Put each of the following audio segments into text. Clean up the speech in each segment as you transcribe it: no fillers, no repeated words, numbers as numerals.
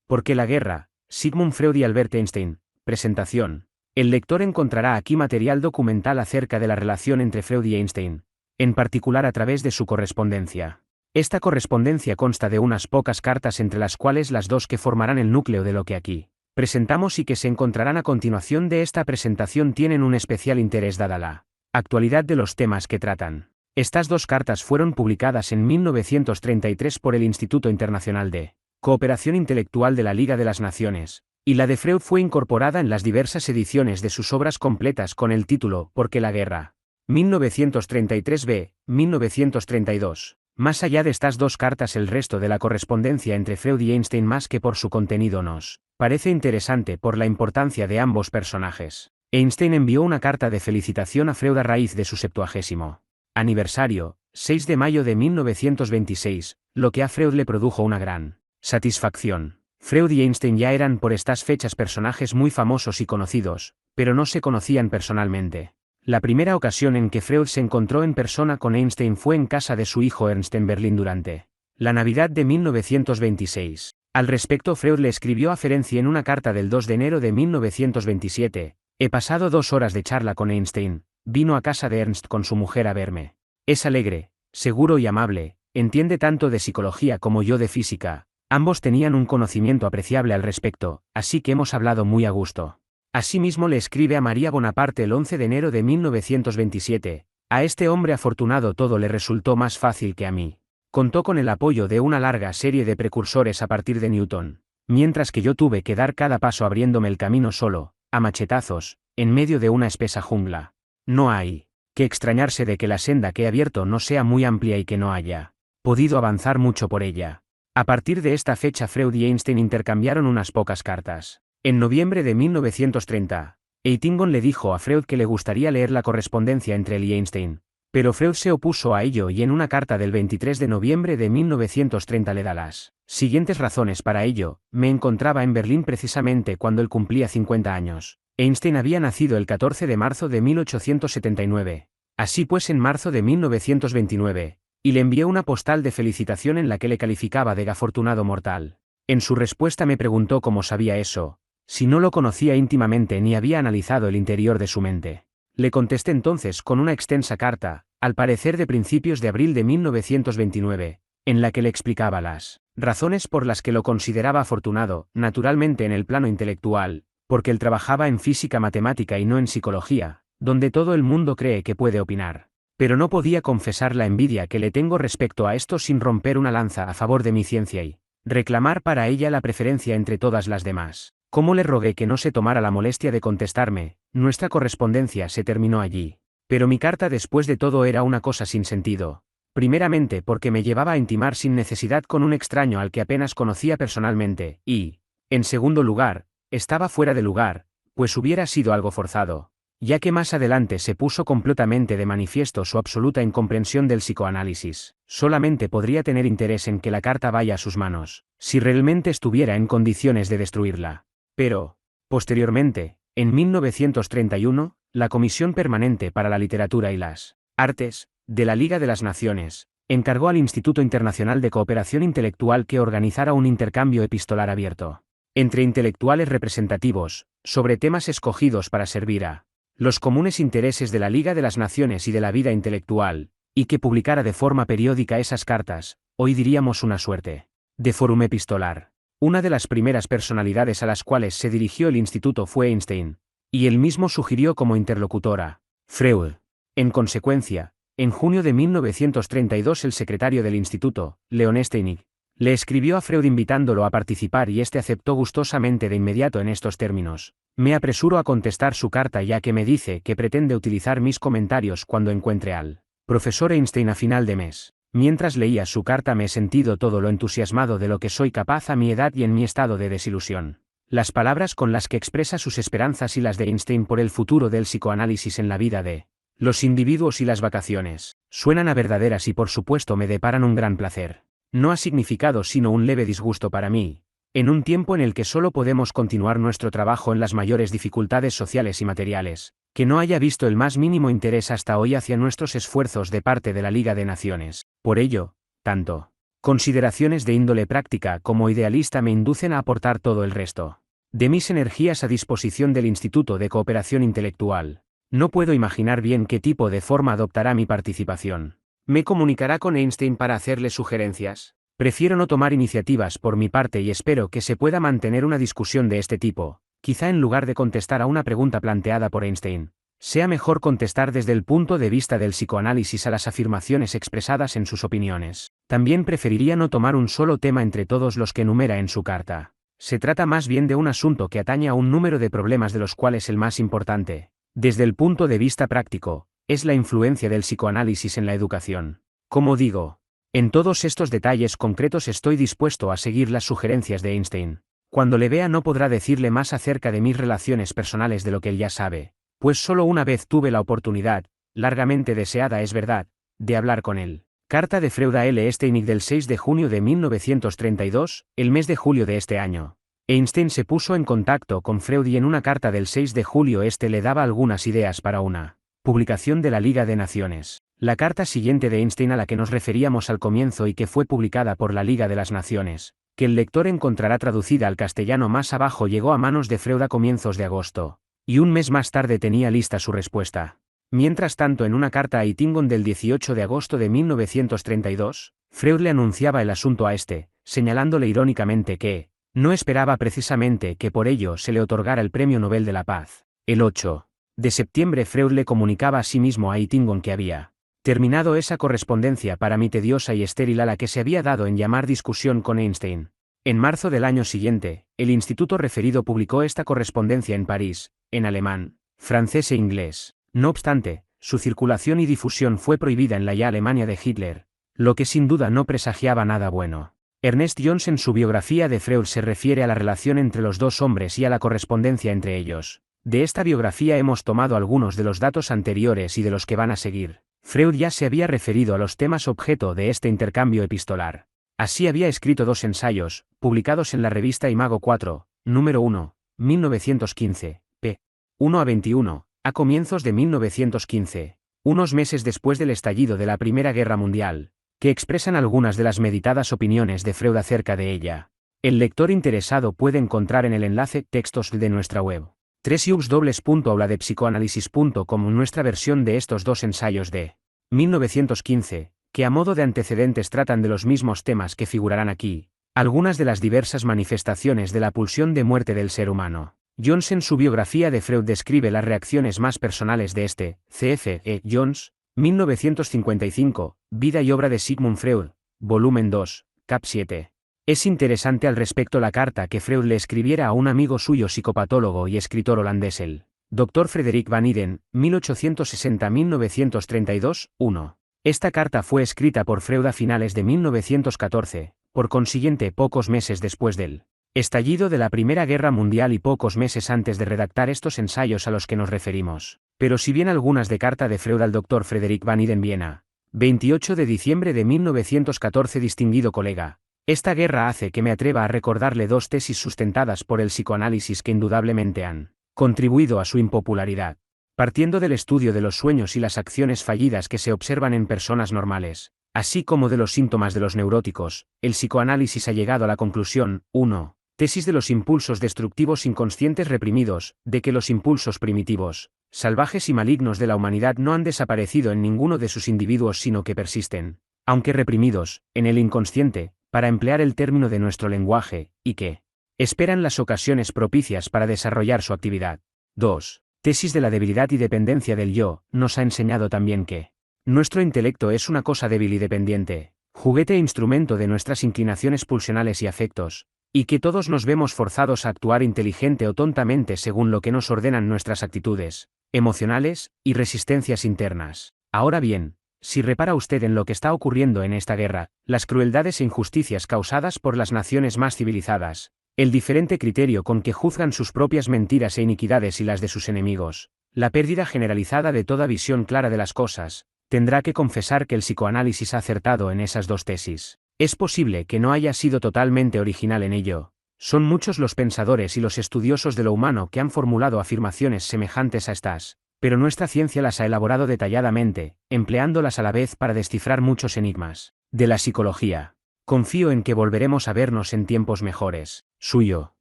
¿Por qué la guerra? Sigmund Freud y Albert Einstein. Presentación. El lector encontrará aquí material documental acerca de la relación entre Freud y Einstein, en particular a través de su correspondencia. Esta correspondencia consta de unas pocas cartas entre las cuales las dos que formarán el núcleo de lo que aquí presentamos y que se encontrarán a continuación de esta presentación tienen un especial interés dada la actualidad de los temas que tratan. Estas dos cartas fueron publicadas en 1933 por el Instituto Internacional de Cooperación Intelectual de la Liga de las Naciones, y la de Freud fue incorporada en las diversas ediciones de sus obras completas con el título ¿Por qué la guerra? 1933b, 1932. Más allá de estas dos cartas, el resto de la correspondencia entre Freud y Einstein, más que por su contenido, nos parece interesante por la importancia de ambos personajes. Einstein envió una carta de felicitación a Freud a raíz de su 70º aniversario, 6 de mayo de 1926, lo que a Freud le produjo una gran satisfacción. Freud y Einstein ya eran por estas fechas personajes muy famosos y conocidos, pero no se conocían personalmente. La primera ocasión en que Freud se encontró en persona con Einstein fue en casa de su hijo Ernst en Berlín durante la Navidad de 1926. Al respecto, Freud le escribió a Ferenczi en una carta del 2 de enero de 1927, he pasado 2 horas de charla con Einstein, vino a casa de Ernst con su mujer a verme. Es alegre, seguro y amable, entiende tanto de psicología como yo de física, ambos tenían un conocimiento apreciable al respecto, así que hemos hablado muy a gusto. Asimismo le escribe a María Bonaparte el 11 de enero de 1927, a este hombre afortunado todo le resultó más fácil que a mí. Contó con el apoyo de una larga serie de precursores a partir de Newton, mientras que yo tuve que dar cada paso abriéndome el camino solo, a machetazos, en medio de una espesa jungla. No hay que extrañarse de que la senda que he abierto no sea muy amplia y que no haya podido avanzar mucho por ella. A partir de esta fecha Freud y Einstein intercambiaron unas pocas cartas. En noviembre de 1930, Eitingon le dijo a Freud que le gustaría leer la correspondencia entre él y Einstein, pero Freud se opuso a ello y en una carta del 23 de noviembre de 1930 le da las siguientes razones para ello: me encontraba en Berlín precisamente cuando él cumplía 50 años. Einstein había nacido el 14 de marzo de 1879. Así pues, en marzo de 1929, y le envié una postal de felicitación en la que le calificaba de afortunado mortal. En su respuesta me preguntó cómo sabía eso, si no lo conocía íntimamente ni había analizado el interior de su mente. Le contesté entonces con una extensa carta, al parecer de principios de abril de 1929, en la que le explicaba las razones por las que lo consideraba afortunado, naturalmente en el plano intelectual, porque él trabajaba en física matemática y no en psicología, donde todo el mundo cree que puede opinar. Pero no podía confesar la envidia que le tengo respecto a esto sin romper una lanza a favor de mi ciencia y reclamar para ella la preferencia entre todas las demás. Como le rogué que no se tomara la molestia de contestarme, nuestra correspondencia se terminó allí. Pero mi carta después de todo era una cosa sin sentido. Primeramente porque me llevaba a intimar sin necesidad con un extraño al que apenas conocía personalmente, y, en segundo lugar, estaba fuera de lugar, pues hubiera sido algo forzado, ya que más adelante se puso completamente de manifiesto su absoluta incomprensión del psicoanálisis. Solamente podría tener interés en que la carta vaya a sus manos, si realmente estuviera en condiciones de destruirla. Pero, posteriormente, en 1931, la Comisión Permanente para la Literatura y las Artes, de la Liga de las Naciones, encargó al Instituto Internacional de Cooperación Intelectual que organizara un intercambio epistolar abierto entre intelectuales representativos, sobre temas escogidos para servir a los comunes intereses de la Liga de las Naciones y de la vida intelectual, y que publicara de forma periódica esas cartas, hoy diríamos una suerte de fórum epistolar. Una de las primeras personalidades a las cuales se dirigió el instituto fue Einstein, y él mismo sugirió como interlocutora Freud. En consecuencia, en junio de 1932 el secretario del instituto, Leon Steinig, le escribió a Freud invitándolo a participar y este aceptó gustosamente de inmediato en estos términos: me apresuro a contestar su carta ya que me dice que pretende utilizar mis comentarios cuando encuentre al profesor Einstein a final de mes. Mientras leía su carta me he sentido todo lo entusiasmado de lo que soy capaz a mi edad y en mi estado de desilusión. Las palabras con las que expresa sus esperanzas y las de Einstein por el futuro del psicoanálisis en la vida de los individuos y las vacaciones, suenan a verdaderas y por supuesto me deparan un gran placer. No ha significado sino un leve disgusto para mí, en un tiempo en el que solo podemos continuar nuestro trabajo en las mayores dificultades sociales y materiales, que no haya visto el más mínimo interés hasta hoy hacia nuestros esfuerzos de parte de la Liga de Naciones. Por ello, tanto Consideraciones de índole práctica como idealista me inducen a aportar todo el resto de mis energías a disposición del Instituto de Cooperación Intelectual. No puedo imaginar bien qué tipo de forma adoptará mi participación. ¿Me comunicará con Einstein para hacerle sugerencias? Prefiero no tomar iniciativas por mi parte y espero que se pueda mantener una discusión de este tipo. Quizá en lugar de contestar a una pregunta planteada por Einstein, sea mejor contestar desde el punto de vista del psicoanálisis a las afirmaciones expresadas en sus opiniones. También preferiría no tomar un solo tema entre todos los que enumera en su carta. Se trata más bien de un asunto que atañe a un número de problemas de los cuales el más importante, desde el punto de vista práctico, es la influencia del psicoanálisis en la educación. Como digo, en todos estos detalles concretos estoy dispuesto a seguir las sugerencias de Einstein. Cuando le vea no podrá decirle más acerca de mis relaciones personales de lo que él ya sabe, pues solo una vez tuve la oportunidad, largamente deseada es verdad, de hablar con él. Carta de Freud a L. Steinig del 6 de junio de 1932, el mes de julio de este año. Einstein se puso en contacto con Freud y en una carta del 6 de julio este le daba algunas ideas para una publicación de la Liga de Naciones. La carta siguiente de Einstein a la que nos referíamos al comienzo y que fue publicada por la Liga de las Naciones, que el lector encontrará traducida al castellano más abajo, llegó a manos de Freud a comienzos de agosto, y un mes más tarde tenía lista su respuesta. Mientras tanto, en una carta a Eitingon del 18 de agosto de 1932, Freud le anunciaba el asunto a este, señalándole irónicamente que no esperaba precisamente que por ello se le otorgara el Premio Nobel de la Paz. El 8 de septiembre Freud le comunicaba a sí mismo a Eitingon que había terminado esa correspondencia para mí tediosa y estéril a la que se había dado en llamar discusión con Einstein. En marzo del año siguiente, el instituto referido publicó esta correspondencia en París, en alemán, francés e inglés. No obstante, su circulación y difusión fue prohibida en la ya Alemania de Hitler, lo que sin duda no presagiaba nada bueno. Ernest Jones en su biografía de Freud se refiere a la relación entre los dos hombres y a la correspondencia entre ellos. De esta biografía hemos tomado algunos de los datos anteriores y de los que van a seguir. Freud ya se había referido a los temas objeto de este intercambio epistolar. Así había escrito dos ensayos, publicados en la revista Imago 4, número 1, 1915, p. 1 a 21, a comienzos de 1915, unos meses después del estallido de la Primera Guerra Mundial, que expresan algunas de las meditadas opiniones de Freud acerca de ella. El lector interesado puede encontrar en el enlace textos de nuestra web www.auladepsicoanálisis.com nuestra versión de estos dos ensayos de 1915, que a modo de antecedentes tratan de los mismos temas que figurarán aquí, algunas de las diversas manifestaciones de la pulsión de muerte del ser humano. Jones en su biografía de Freud describe las reacciones más personales de este, C.F. E. Jones, 1955, Vida y obra de Sigmund Freud, volumen 2, cap 7. Es interesante al respecto la carta que Freud le escribiera a un amigo suyo psicopatólogo y escritor holandés, el Dr. Frederik van Iden, 1860-1932, 1. Esta carta fue escrita por Freud a finales de 1914, por consiguiente pocos meses después del estallido de la Primera Guerra Mundial y pocos meses antes de redactar estos ensayos a los que nos referimos. Pero si bien algunas de carta de Freud al Dr. Frederik van Iden Viena, 28 de diciembre de 1914, distinguido colega, esta guerra hace que me atreva a recordarle dos tesis sustentadas por el psicoanálisis que indudablemente han contribuido a su impopularidad. Partiendo del estudio de los sueños y las acciones fallidas que se observan en personas normales, así como de los síntomas de los neuróticos, el psicoanálisis ha llegado a la conclusión, 1. Tesis de los impulsos destructivos inconscientes reprimidos, de que los impulsos primitivos, salvajes y malignos de la humanidad no han desaparecido en ninguno de sus individuos sino que persisten, aunque reprimidos, en el inconsciente, para emplear el término de nuestro lenguaje, y que esperan las ocasiones propicias para desarrollar su actividad. 2. Tesis de la debilidad y dependencia del yo, nos ha enseñado también que nuestro intelecto es una cosa débil y dependiente, juguete e instrumento de nuestras inclinaciones pulsionales y afectos, y que todos nos vemos forzados a actuar inteligente o tontamente según lo que nos ordenan nuestras actitudes emocionales y resistencias internas. Ahora bien, si repara usted en lo que está ocurriendo en esta guerra, las crueldades e injusticias causadas por las naciones más civilizadas, el diferente criterio con que juzgan sus propias mentiras e iniquidades y las de sus enemigos, la pérdida generalizada de toda visión clara de las cosas, tendrá que confesar que el psicoanálisis ha acertado en esas dos tesis. Es posible que no haya sido totalmente original en ello. Son muchos los pensadores y los estudiosos de lo humano que han formulado afirmaciones semejantes a estas, pero nuestra ciencia las ha elaborado detalladamente, empleándolas a la vez para descifrar muchos enigmas de la psicología. Confío en que volveremos a vernos en tiempos mejores. Suyo.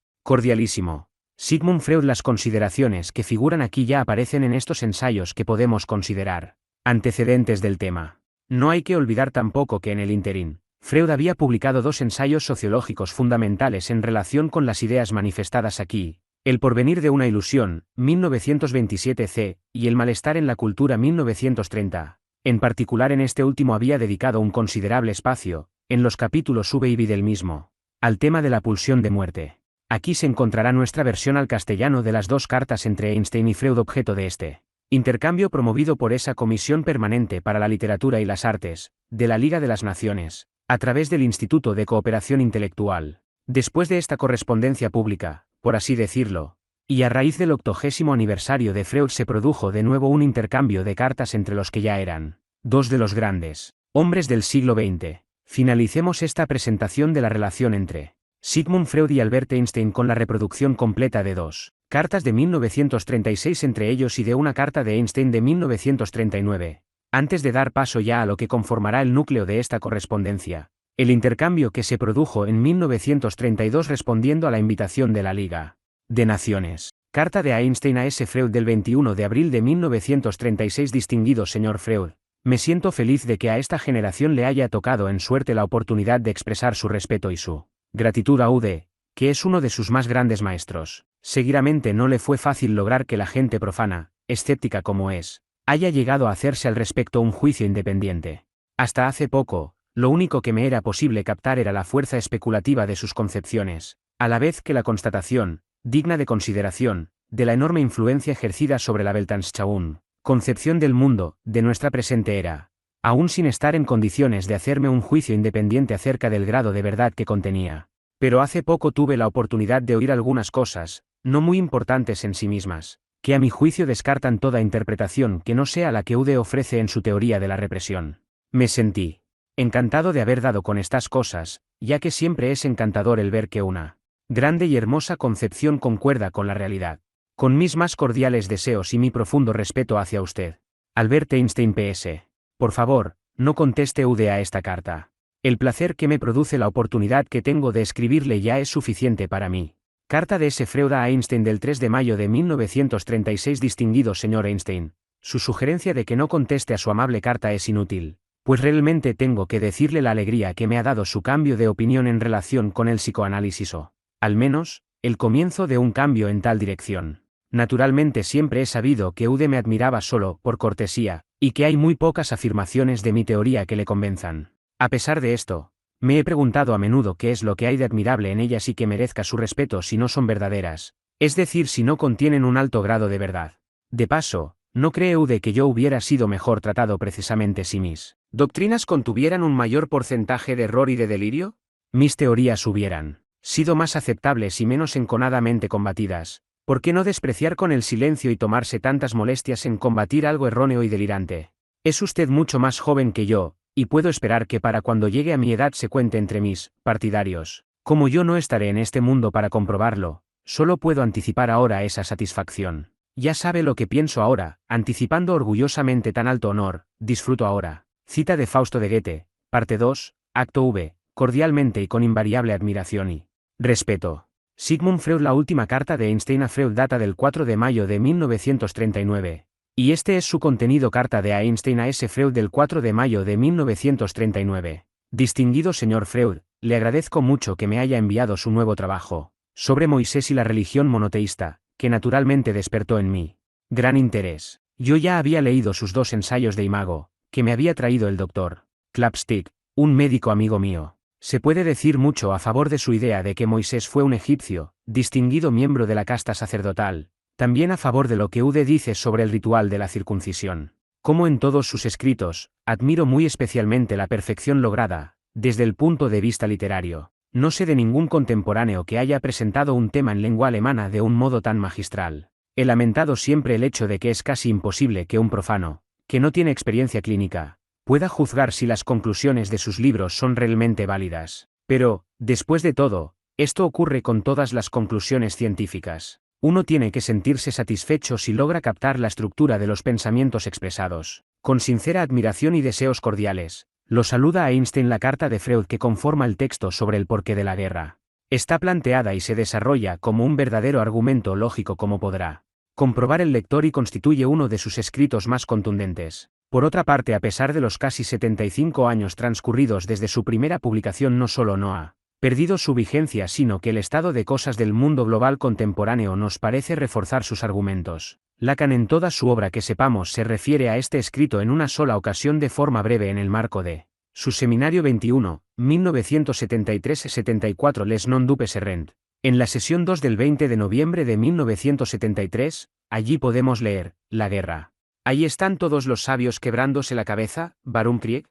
Cordialísimo. Sigmund Freud. Las consideraciones que figuran aquí ya aparecen en estos ensayos que podemos considerar antecedentes del tema. No hay que olvidar tampoco que en el ínterin, Freud había publicado 2 ensayos sociológicos fundamentales en relación con las ideas manifestadas aquí: El porvenir de una ilusión, 1927 c, y El malestar en la cultura, 1930. En particular en este último había dedicado un considerable espacio, en los capítulos V y V del mismo, al tema de la pulsión de muerte. Aquí se encontrará nuestra versión al castellano de las 2 cartas entre Einstein y Freud, objeto de este intercambio promovido por esa Comisión Permanente para la Literatura y las Artes, de la Liga de las Naciones, a través del Instituto de Cooperación Intelectual. Después de esta correspondencia pública, por así decirlo, y a raíz del 80º aniversario de Freud, se produjo de nuevo un intercambio de cartas entre los que ya eran 2 de los grandes hombres del siglo XX. Finalicemos esta presentación de la relación entre Sigmund Freud y Albert Einstein con la reproducción completa de 2 cartas de 1936 entre ellos y de una carta de Einstein de 1939, antes de dar paso ya a lo que conformará el núcleo de esta correspondencia, el intercambio que se produjo en 1932 respondiendo a la invitación de la Liga de Naciones. Carta de Einstein a S. Freud del 21 de abril de 1936. Distinguido señor Freud, me siento feliz de que a esta generación le haya tocado en suerte la oportunidad de expresar su respeto y su gratitud a UD, que es uno de sus más grandes maestros. Seguidamente no le fue fácil lograr que la gente profana, escéptica como es, haya llegado a hacerse al respecto un juicio independiente. Hasta hace poco, lo único que me era posible captar era la fuerza especulativa de sus concepciones, a la vez que la constatación, digna de consideración, de la enorme influencia ejercida sobre la Weltanschauung, concepción del mundo, de nuestra presente era, aún sin estar en condiciones de hacerme un juicio independiente acerca del grado de verdad que contenía. Pero hace poco tuve la oportunidad de oír algunas cosas, no muy importantes en sí mismas, que a mi juicio descartan toda interpretación que no sea la que Ude ofrece en su teoría de la represión. Me sentí encantado de haber dado con estas cosas, ya que siempre es encantador el ver que una grande y hermosa concepción concuerda con la realidad. Con mis más cordiales deseos y mi profundo respeto hacia usted, Albert Einstein PS. Por favor, no conteste Ude a esta carta. El placer que me produce la oportunidad que tengo de escribirle ya es suficiente para mí. Carta de S. Freud a Einstein del 3 de mayo de 1936. Distinguido señor Einstein, su sugerencia de que no conteste a su amable carta es inútil, pues realmente tengo que decirle la alegría que me ha dado su cambio de opinión en relación con el psicoanálisis o, al menos, el comienzo de un cambio en tal dirección. Naturalmente siempre he sabido que Ude me admiraba solo por cortesía, y que hay muy pocas afirmaciones de mi teoría que le convenzan. A pesar de esto, me he preguntado a menudo qué es lo que hay de admirable en ellas y que merezca su respeto si no son verdaderas, es decir, si no contienen un alto grado de verdad. De paso, ¿no cree Ude que yo hubiera sido mejor tratado precisamente si mis doctrinas contuvieran un mayor porcentaje de error y de delirio? Mis teorías hubieran sido más aceptables y menos enconadamente combatidas. ¿Por qué no despreciar con el silencio y tomarse tantas molestias en combatir algo erróneo y delirante? Es usted mucho más joven que yo, y puedo esperar que para cuando llegue a mi edad se cuente entre mis partidarios. Como yo no estaré en este mundo para comprobarlo, solo puedo anticipar ahora esa satisfacción. Ya sabe lo que pienso ahora, anticipando orgullosamente tan alto honor, disfruto ahora. Cita de Fausto de Goethe, parte 2, acto V, cordialmente y con invariable admiración y respeto. Sigmund Freud. La última carta de Einstein a Freud data del 4 de mayo de 1939, y este es su contenido. Carta de Einstein a S. Freud del 4 de mayo de 1939. Distinguido señor Freud, le agradezco mucho que me haya enviado su nuevo trabajo, sobre Moisés y la religión monoteísta, que naturalmente despertó en mí gran interés. Yo ya había leído sus 2 ensayos de Imago, que me había traído el doctor Klapstick, un médico amigo mío. Se puede decir mucho a favor de su idea de que Moisés fue un egipcio, distinguido miembro de la casta sacerdotal, también a favor de lo que Ude dice sobre el ritual de la circuncisión. Como en todos sus escritos, admiro muy especialmente la perfección lograda, desde el punto de vista literario. No sé de ningún contemporáneo que haya presentado un tema en lengua alemana de un modo tan magistral. He lamentado siempre el hecho de que es casi imposible que un profano, que no tiene experiencia clínica, pueda juzgar si las conclusiones de sus libros son realmente válidas. Pero, después de todo, esto ocurre con todas las conclusiones científicas. Uno tiene que sentirse satisfecho si logra captar la estructura de los pensamientos expresados. Con sincera admiración y deseos cordiales, Lo saluda a Einstein la carta de Freud que conforma el texto sobre el porqué de la guerra. Está planteada y se desarrolla como un verdadero argumento lógico como podrá comprobar el lector y constituye uno de sus escritos más contundentes. Por otra parte, a pesar de los casi 75 años transcurridos desde su primera publicación, no solo no ha perdido su vigencia, sino que el estado de cosas del mundo global contemporáneo nos parece reforzar sus argumentos. Lacan en toda su obra que sepamos se refiere a este escrito en una sola ocasión de forma breve en el marco de su Seminario 21, 1973-74 Les non dubes errent. En la sesión 2 del 20 de noviembre de 1973, allí podemos leer, la guerra. Ahí están todos los sabios quebrándose la cabeza, Warum Krieg?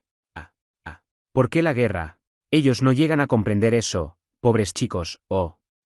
¿Por qué la guerra? Ellos no llegan a comprender eso, pobres chicos,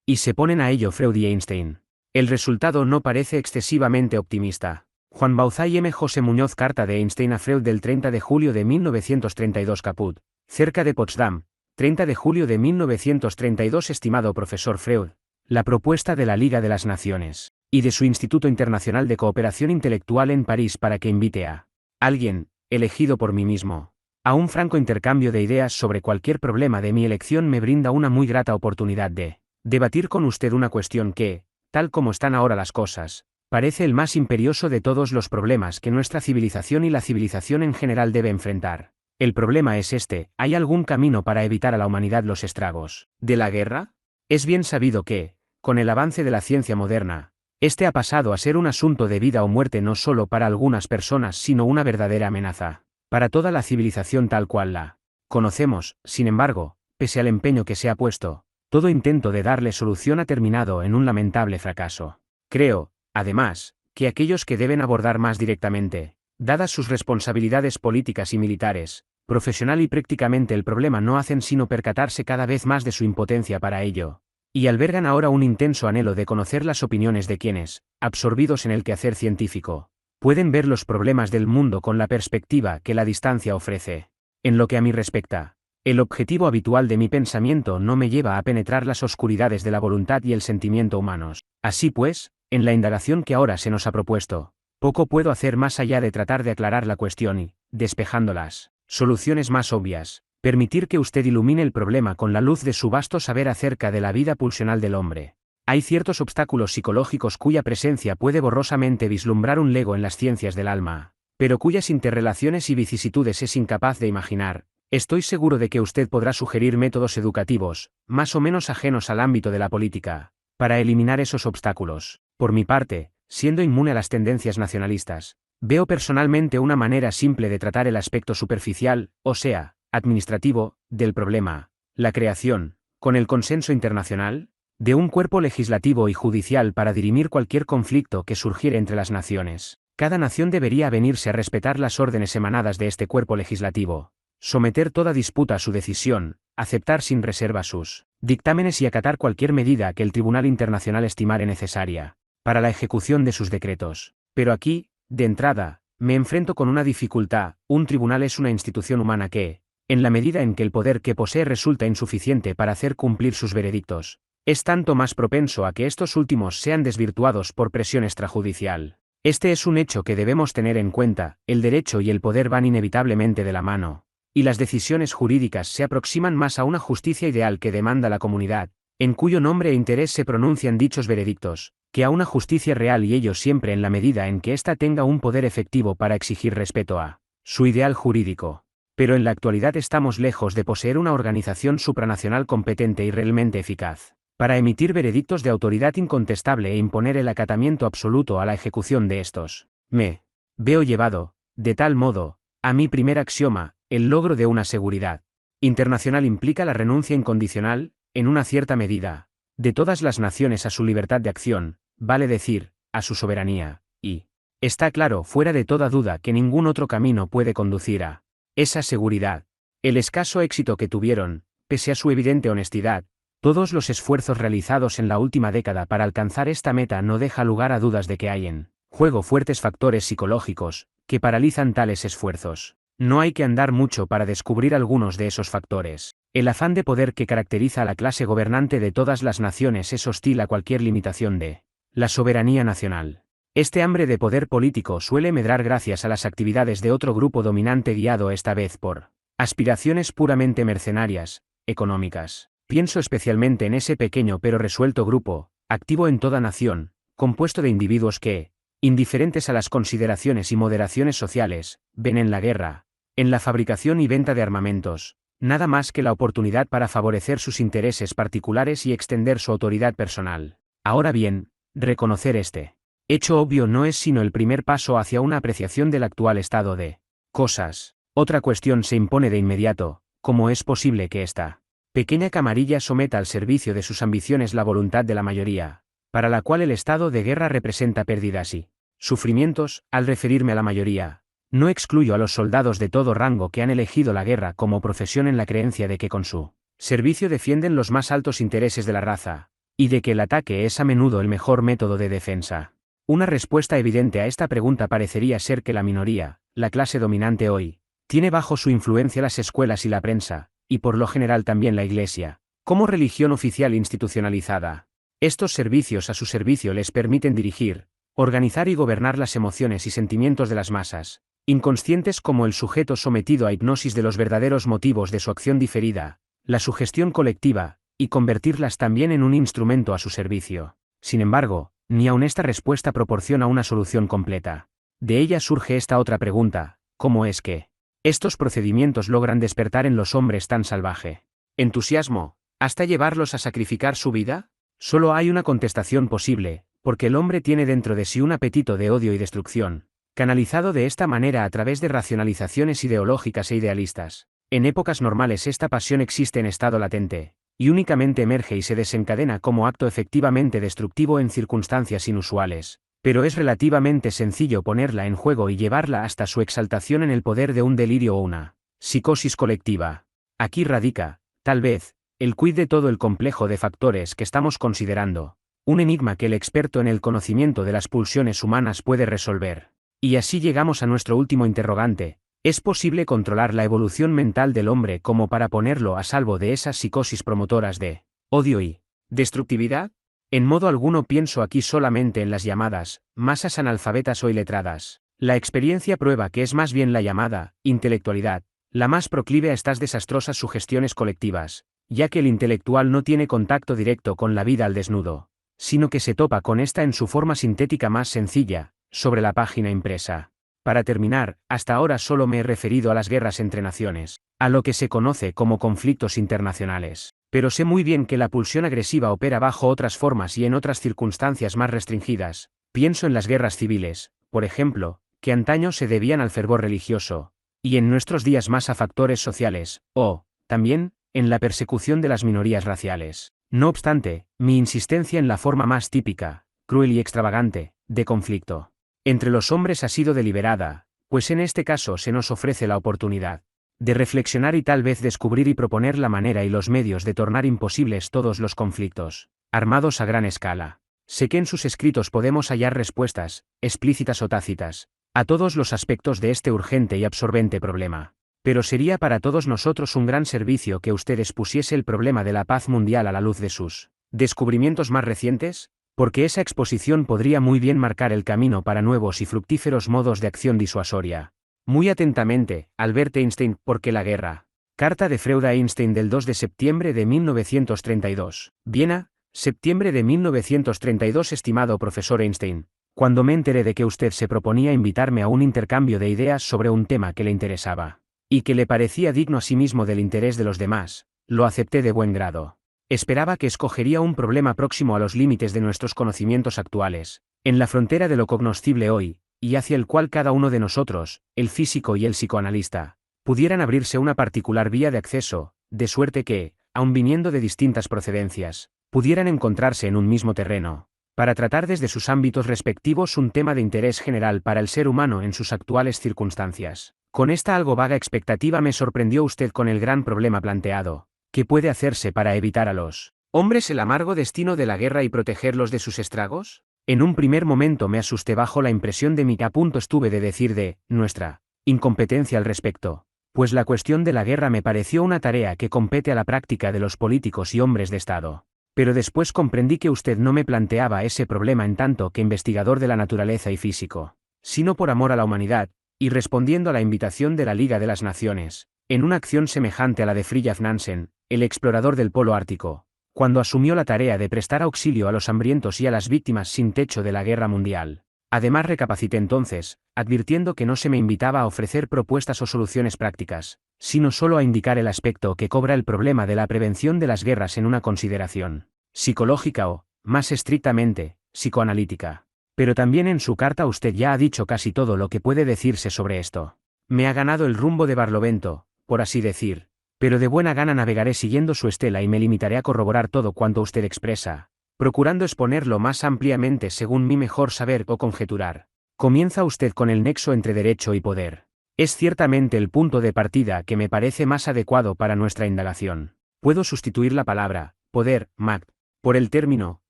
y se ponen a ello Freud y Einstein. El resultado no parece excesivamente optimista. Juan Bauzá y M. José Muñoz. Carta de Einstein a Freud del 30 de julio de 1932 Caput, cerca de Potsdam, 30 de julio de 1932. Estimado profesor Freud, la propuesta de la Liga de las Naciones y de su Instituto Internacional de Cooperación Intelectual en París para que invite a alguien, elegido por mí mismo, a un franco intercambio de ideas sobre cualquier problema de mi elección me brinda una muy grata oportunidad de debatir con usted una cuestión que, tal como están ahora las cosas, parece el más imperioso de todos los problemas que nuestra civilización y la civilización en general debe enfrentar. El problema es este: ¿hay algún camino para evitar a la humanidad los estragos de la guerra? Es bien sabido que, con el avance de la ciencia moderna, este ha pasado a ser un asunto de vida o muerte no solo para algunas personas sino una verdadera amenaza para toda la civilización tal cual la conocemos. Sin embargo, pese al empeño que se ha puesto, todo intento de darle solución ha terminado en un lamentable fracaso. Creo, además, que aquellos que deben abordar más directamente, dadas sus responsabilidades políticas y militares, profesional y prácticamente el problema, no hacen sino percatarse cada vez más de su impotencia para ello, y albergan ahora un intenso anhelo de conocer las opiniones de quienes, absorbidos en el quehacer científico, pueden ver los problemas del mundo con la perspectiva que la distancia ofrece. En lo que a mí respecta, el objetivo habitual de mi pensamiento no me lleva a penetrar las oscuridades de la voluntad y el sentimiento humanos. Así pues, en la indagación que ahora se nos ha propuesto, poco puedo hacer más allá de tratar de aclarar la cuestión y, despejando las soluciones más obvias, permitir que usted ilumine el problema con la luz de su vasto saber acerca de la vida pulsional del hombre. Hay ciertos obstáculos psicológicos cuya presencia puede borrosamente vislumbrar un lego en las ciencias del alma, pero cuyas interrelaciones y vicisitudes es incapaz de imaginar. Estoy seguro de que usted podrá sugerir métodos educativos, más o menos ajenos al ámbito de la política, para eliminar esos obstáculos. Por mi parte, siendo inmune a las tendencias nacionalistas, veo personalmente una manera simple de tratar el aspecto superficial, o sea, administrativo, del problema: la creación, con el consenso internacional, de un cuerpo legislativo y judicial para dirimir cualquier conflicto que surgiera entre las naciones. Cada nación debería avenirse a respetar las órdenes emanadas de este cuerpo legislativo, someter toda disputa a su decisión, aceptar sin reserva sus dictámenes y acatar cualquier medida que el Tribunal Internacional estimare necesaria para la ejecución de sus decretos. Pero aquí, de entrada, me enfrento con una dificultad: un tribunal es una institución humana que, en la medida en que el poder que posee resulta insuficiente para hacer cumplir sus veredictos, es tanto más propenso a que estos últimos sean desvirtuados por presión extrajudicial. Este es un hecho que debemos tener en cuenta: el derecho y el poder van inevitablemente de la mano, y las decisiones jurídicas se aproximan más a una justicia ideal que demanda la comunidad, en cuyo nombre e interés se pronuncian dichos veredictos, que a una justicia real, y ello siempre en la medida en que ésta tenga un poder efectivo para exigir respeto a su ideal jurídico. Pero en la actualidad estamos lejos de poseer una organización supranacional competente y realmente eficaz para emitir veredictos de autoridad incontestable e imponer el acatamiento absoluto a la ejecución de estos. Me veo llevado, de tal modo, a mi primer axioma: el logro de una seguridad internacional implica la renuncia incondicional, en una cierta medida, de todas las naciones a su libertad de acción, vale decir, a su soberanía, y está claro fuera de toda duda que ningún otro camino puede conducir a esa seguridad. El escaso éxito que tuvieron, pese a su evidente honestidad, todos los esfuerzos realizados en la última década para alcanzar esta meta no deja lugar a dudas de que hay en juego fuertes factores psicológicos que paralizan tales esfuerzos. No hay que andar mucho para descubrir algunos de esos factores. El afán de poder que caracteriza a la clase gobernante de todas las naciones es hostil a cualquier limitación de la soberanía nacional. Este hambre de poder político suele medrar gracias a las actividades de otro grupo dominante guiado esta vez por Aspiraciones puramente mercenarias, económicas. Pienso especialmente en ese pequeño pero resuelto grupo, activo en toda nación, compuesto de individuos que, indiferentes a las consideraciones y moderaciones sociales, ven en la guerra, en la fabricación y venta de armamentos, nada más que la oportunidad para favorecer sus intereses particulares y extender su autoridad personal. Ahora bien, reconocer este hecho obvio no es sino el primer paso hacia una apreciación del actual estado de cosas. Otra cuestión se impone de inmediato: ¿cómo es posible que esta pequeña camarilla someta al servicio de sus ambiciones la voluntad de la mayoría, para la cual el estado de guerra representa pérdidas y sufrimientos? Al referirme a la mayoría, no excluyo a los soldados de todo rango que han elegido la guerra como profesión en la creencia de que con su servicio defienden los más altos intereses de la raza, y de que el ataque es a menudo el mejor método de defensa. Una respuesta evidente a esta pregunta parecería ser que la minoría, la clase dominante hoy, tiene bajo su influencia las escuelas y la prensa, y por lo general también la Iglesia, como religión oficial institucionalizada. Estos servicios a su servicio les permiten dirigir, organizar y gobernar las emociones y sentimientos de las masas, inconscientes como el sujeto sometido a hipnosis de los verdaderos motivos de su acción diferida, la sugestión colectiva, y convertirlas también en un instrumento a su servicio. Sin embargo, ni aun esta respuesta proporciona una solución completa. De ella surge esta otra pregunta: ¿cómo es que estos procedimientos logran despertar en los hombres tan salvaje entusiasmo, hasta llevarlos a sacrificar su vida? Solo hay una contestación posible: porque el hombre tiene dentro de sí un apetito de odio y destrucción, canalizado de esta manera a través de racionalizaciones ideológicas e idealistas. En épocas normales esta pasión existe en estado latente, y únicamente emerge y se desencadena como acto efectivamente destructivo en circunstancias inusuales, pero es relativamente sencillo ponerla en juego y llevarla hasta su exaltación en el poder de un delirio o una psicosis colectiva. Aquí radica, tal vez, el quid de todo el complejo de factores que estamos considerando, un enigma que el experto en el conocimiento de las pulsiones humanas puede resolver. Y así llegamos a nuestro último interrogante: ¿es posible controlar la evolución mental del hombre como para ponerlo a salvo de esas psicosis promotoras de odio y destructividad? En modo alguno pienso aquí solamente en las llamadas masas analfabetas o iletradas. La experiencia prueba que es más bien la llamada intelectualidad la más proclive a estas desastrosas sugestiones colectivas, ya que el intelectual no tiene contacto directo con la vida al desnudo, sino que se topa con esta en su forma sintética más sencilla, sobre la página impresa. Para terminar, hasta ahora solo me he referido a las guerras entre naciones, a lo que se conoce como conflictos internacionales. Pero sé muy bien que la pulsión agresiva opera bajo otras formas y en otras circunstancias más restringidas. Pienso en las guerras civiles, por ejemplo, que antaño se debían al fervor religioso, y en nuestros días más a factores sociales, o, también, en la persecución de las minorías raciales. No obstante, mi insistencia en la forma más típica, cruel y extravagante, de conflicto entre los hombres ha sido deliberada, pues en este caso se nos ofrece la oportunidad de reflexionar y tal vez descubrir y proponer la manera y los medios de tornar imposibles todos los conflictos armados a gran escala. Sé que en sus escritos podemos hallar respuestas, explícitas o tácitas, a todos los aspectos de este urgente y absorbente problema. Pero sería para todos nosotros un gran servicio que usted expusiese el problema de la paz mundial a la luz de sus descubrimientos más recientes, porque esa exposición podría muy bien marcar el camino para nuevos y fructíferos modos de acción disuasoria. Muy atentamente, Albert Einstein. Porque la guerra. Carta de Freud a Einstein del 2 de septiembre de 1932. Viena, septiembre de 1932. Estimado profesor Einstein, cuando me enteré de que usted se proponía invitarme a un intercambio de ideas sobre un tema que le interesaba, y que le parecía digno asimismo del interés de los demás, lo acepté de buen grado. Esperaba que escogería un problema próximo a los límites de nuestros conocimientos actuales, en la frontera de lo cognoscible hoy, y hacia el cual cada uno de nosotros, el físico y el psicoanalista, pudieran abrirse una particular vía de acceso, de suerte que, aun viniendo de distintas procedencias, pudieran encontrarse en un mismo terreno, para tratar desde sus ámbitos respectivos un tema de interés general para el ser humano en sus actuales circunstancias. Con esta algo vaga expectativa me sorprendió usted con el gran problema planteado: ¿qué puede hacerse para evitar a los hombres el amargo destino de la guerra y protegerlos de sus estragos? En un primer momento me asusté bajo la impresión de que a punto estuve de decir de nuestra incompetencia al respecto, pues la cuestión de la guerra me pareció una tarea que compete a la práctica de los políticos y hombres de Estado. Pero después comprendí que usted no me planteaba ese problema en tanto que investigador de la naturaleza y físico, sino por amor a la humanidad, y respondiendo a la invitación de la Liga de las Naciones, en una acción semejante a la de Fridtjof Nansen, el explorador del Polo Ártico, cuando asumió la tarea de prestar auxilio a los hambrientos y a las víctimas sin techo de la Guerra Mundial. Además recapacité entonces, advirtiendo que no se me invitaba a ofrecer propuestas o soluciones prácticas, sino solo a indicar el aspecto que cobra el problema de la prevención de las guerras en una consideración psicológica o, más estrictamente, psicoanalítica. Pero también en su carta usted ya ha dicho casi todo lo que puede decirse sobre esto. Me ha ganado el rumbo de Barlovento, por así decir, pero de buena gana navegaré siguiendo su estela y me limitaré a corroborar todo cuanto usted expresa, procurando exponerlo más ampliamente según mi mejor saber o conjeturar. Comienza usted con el nexo entre derecho y poder. Es ciertamente el punto de partida que me parece más adecuado para nuestra indagación. Puedo sustituir la palabra, poder, Macht, por el término,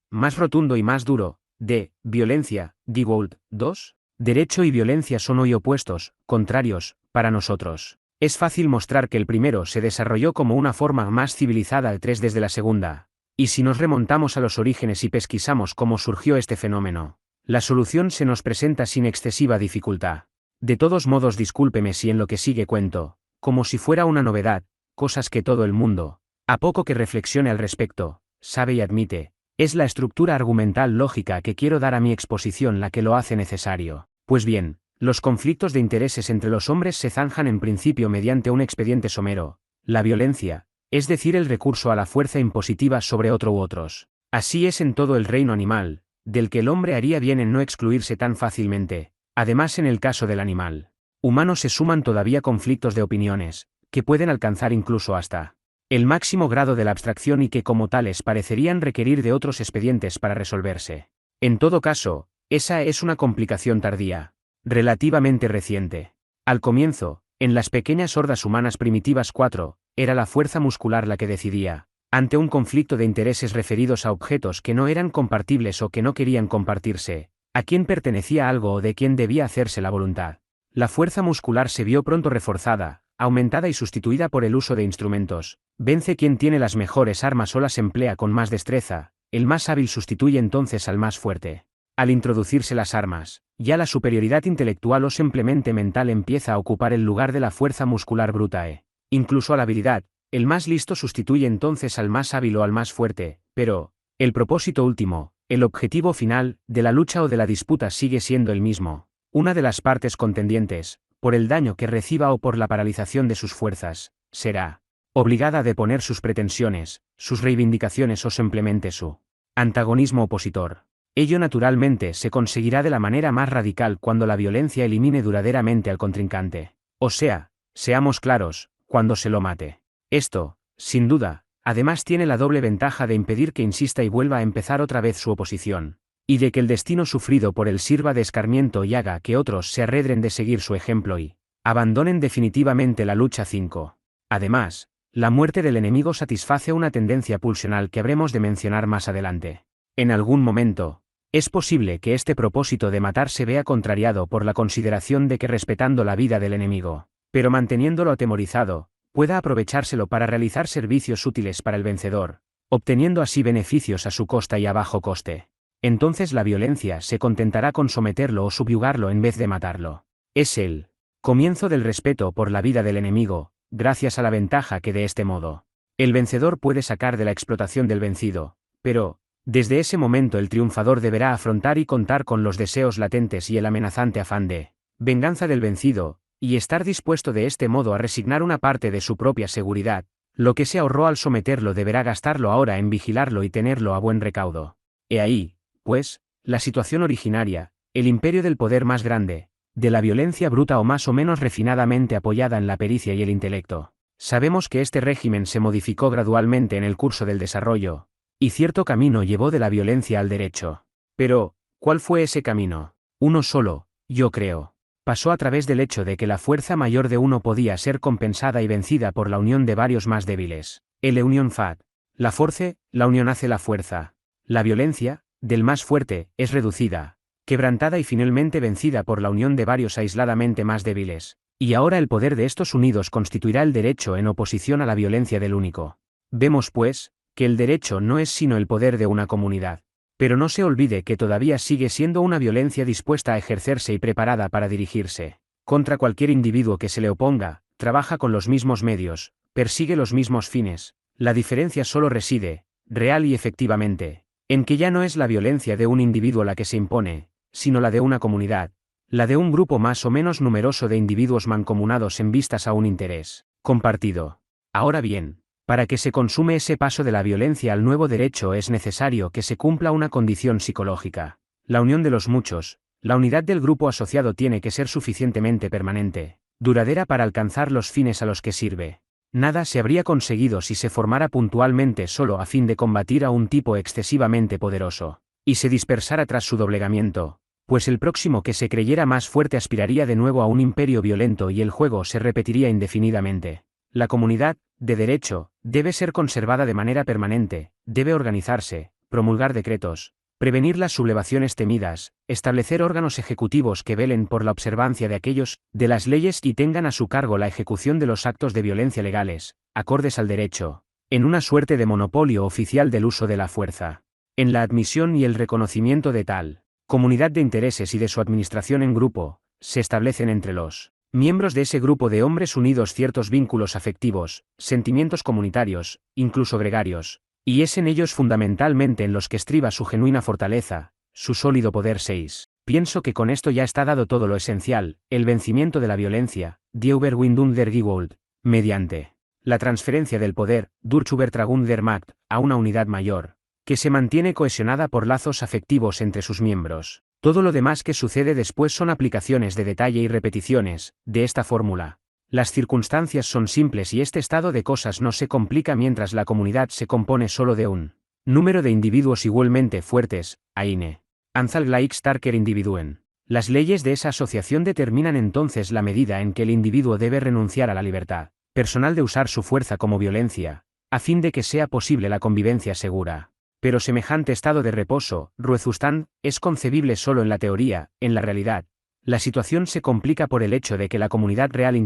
más rotundo y más duro, de, violencia, Die Gewalt. 2. Derecho y violencia son hoy opuestos, contrarios, para nosotros. Es fácil mostrar que el primero se desarrolló como una forma más civilizada al 3 desde la segunda. Y si nos remontamos a los orígenes y pesquisamos cómo surgió este fenómeno, la solución se nos presenta sin excesiva dificultad. De todos modos, discúlpeme si en lo que sigue cuento, como si fuera una novedad, cosas que todo el mundo, a poco que reflexione al respecto, sabe y admite. Es la estructura argumental lógica que quiero dar a mi exposición la que lo hace necesario. Pues bien, los conflictos de intereses entre los hombres se zanjan en principio mediante un expediente somero, la violencia, es decir, el recurso a la fuerza impositiva sobre otro u otros. Así es en todo el reino animal, del que el hombre haría bien en no excluirse tan fácilmente. Además, en el caso del animal humano se suman todavía conflictos de opiniones, que pueden alcanzar incluso hasta el máximo grado de la abstracción y que como tales parecerían requerir de otros expedientes para resolverse. En todo caso, esa es una complicación tardía, relativamente reciente. Al comienzo, en las pequeñas hordas humanas primitivas 4, era la fuerza muscular la que decidía, ante un conflicto de intereses referidos a objetos que no eran compartibles o que no querían compartirse, a quién pertenecía algo o de quién debía hacerse la voluntad. La fuerza muscular se vio pronto reforzada, aumentada y sustituida por el uso de instrumentos. Vence quien tiene las mejores armas o las emplea con más destreza, el más hábil sustituye entonces al más fuerte. Al introducirse las armas, ya la superioridad intelectual o simplemente mental empieza a ocupar el lugar de la fuerza muscular bruta incluso a la habilidad, el más listo sustituye entonces al más hábil o al más fuerte, pero, el propósito último, el objetivo final, de la lucha o de la disputa sigue siendo el mismo. Una de las partes contendientes, por el daño que reciba o por la paralización de sus fuerzas, será obligada a deponer sus pretensiones, sus reivindicaciones o simplemente su antagonismo opositor. Ello naturalmente se conseguirá de la manera más radical cuando la violencia elimine duraderamente al contrincante. O sea, seamos claros, cuando se lo mate. Esto, sin duda, además tiene la doble ventaja de impedir que insista y vuelva a empezar otra vez su oposición, y de que el destino sufrido por él sirva de escarmiento y haga que otros se arredren de seguir su ejemplo y abandonen definitivamente la lucha. 5. Además, la muerte del enemigo satisface una tendencia pulsional que habremos de mencionar más adelante. En algún momento, es posible que este propósito de matar se vea contrariado por la consideración de que respetando la vida del enemigo, pero manteniéndolo atemorizado, pueda aprovechárselo para realizar servicios útiles para el vencedor, obteniendo así beneficios a su costa y a bajo coste. Entonces la violencia se contentará con someterlo o subyugarlo en vez de matarlo. Es el comienzo del respeto por la vida del enemigo, gracias a la ventaja que de este modo el vencedor puede sacar de la explotación del vencido, pero, desde ese momento el triunfador deberá afrontar y contar con los deseos latentes y el amenazante afán de venganza del vencido, y estar dispuesto de este modo a resignar una parte de su propia seguridad. Lo que se ahorró al someterlo deberá gastarlo ahora en vigilarlo y tenerlo a buen recaudo. He ahí, pues, la situación originaria, el imperio del poder más grande, de la violencia bruta o más o menos refinadamente apoyada en la pericia y el intelecto. Sabemos que este régimen se modificó gradualmente en el curso del desarrollo, y cierto camino llevó de la violencia al derecho. Pero, ¿cuál fue ese camino? Uno solo, yo creo. Pasó a través del hecho de que la fuerza mayor de uno podía ser compensada y vencida por la unión de varios más débiles. La unión fat. La force, la unión hace la fuerza. La violencia, del más fuerte, es reducida, quebrantada y finalmente vencida por la unión de varios aisladamente más débiles. Y ahora el poder de estos unidos constituirá el derecho en oposición a la violencia del único. Vemos pues, que el derecho no es sino el poder de una comunidad. Pero no se olvide que todavía sigue siendo una violencia dispuesta a ejercerse y preparada para dirigirse contra cualquier individuo que se le oponga, trabaja con los mismos medios, persigue los mismos fines. La diferencia solo reside, real y efectivamente, en que ya no es la violencia de un individuo la que se impone, sino la de una comunidad, la de un grupo más o menos numeroso de individuos mancomunados en vistas a un interés compartido. Ahora bien, para que se consume ese paso de la violencia al nuevo derecho es necesario que se cumpla una condición psicológica. La unión de los muchos, la unidad del grupo asociado tiene que ser suficientemente permanente, duradera para alcanzar los fines a los que sirve. Nada se habría conseguido si se formara puntualmente solo a fin de combatir a un tipo excesivamente poderoso, y se dispersara tras su doblegamiento, pues el próximo que se creyera más fuerte aspiraría de nuevo a un imperio violento y el juego se repetiría indefinidamente. La comunidad, de derecho, debe ser conservada de manera permanente, debe organizarse, promulgar decretos, prevenir las sublevaciones temidas, establecer órganos ejecutivos que velen por la observancia de las leyes y tengan a su cargo la ejecución de los actos de violencia legales, acordes al derecho, en una suerte de monopolio oficial del uso de la fuerza. En la admisión y el reconocimiento de tal comunidad de intereses y de su administración en grupo, se establecen entre los miembros de ese grupo de hombres unidos ciertos vínculos afectivos, sentimientos comunitarios, incluso gregarios, y es en ellos fundamentalmente en los que estriba su genuina fortaleza, su sólido poder. 6. Pienso que con esto ya está dado todo lo esencial, el vencimiento de la violencia, die Überwindung der Gewalt, mediante la transferencia del poder, Durchübertragung der Macht, a una unidad mayor, que se mantiene cohesionada por lazos afectivos entre sus miembros. Todo lo demás que sucede después son aplicaciones de detalle y repeticiones de esta fórmula. Las circunstancias son simples y este estado de cosas no se complica mientras la comunidad se compone solo de un número de individuos igualmente fuertes, eine Anzahl gleich starker Individuen. Las leyes de esa asociación determinan entonces la medida en que el individuo debe renunciar a la libertad personal de usar su fuerza como violencia, a fin de que sea posible la convivencia segura. Pero semejante estado de reposo, Ruhezustand, es concebible solo en la teoría. En la realidad, la situación se complica por el hecho de que la comunidad real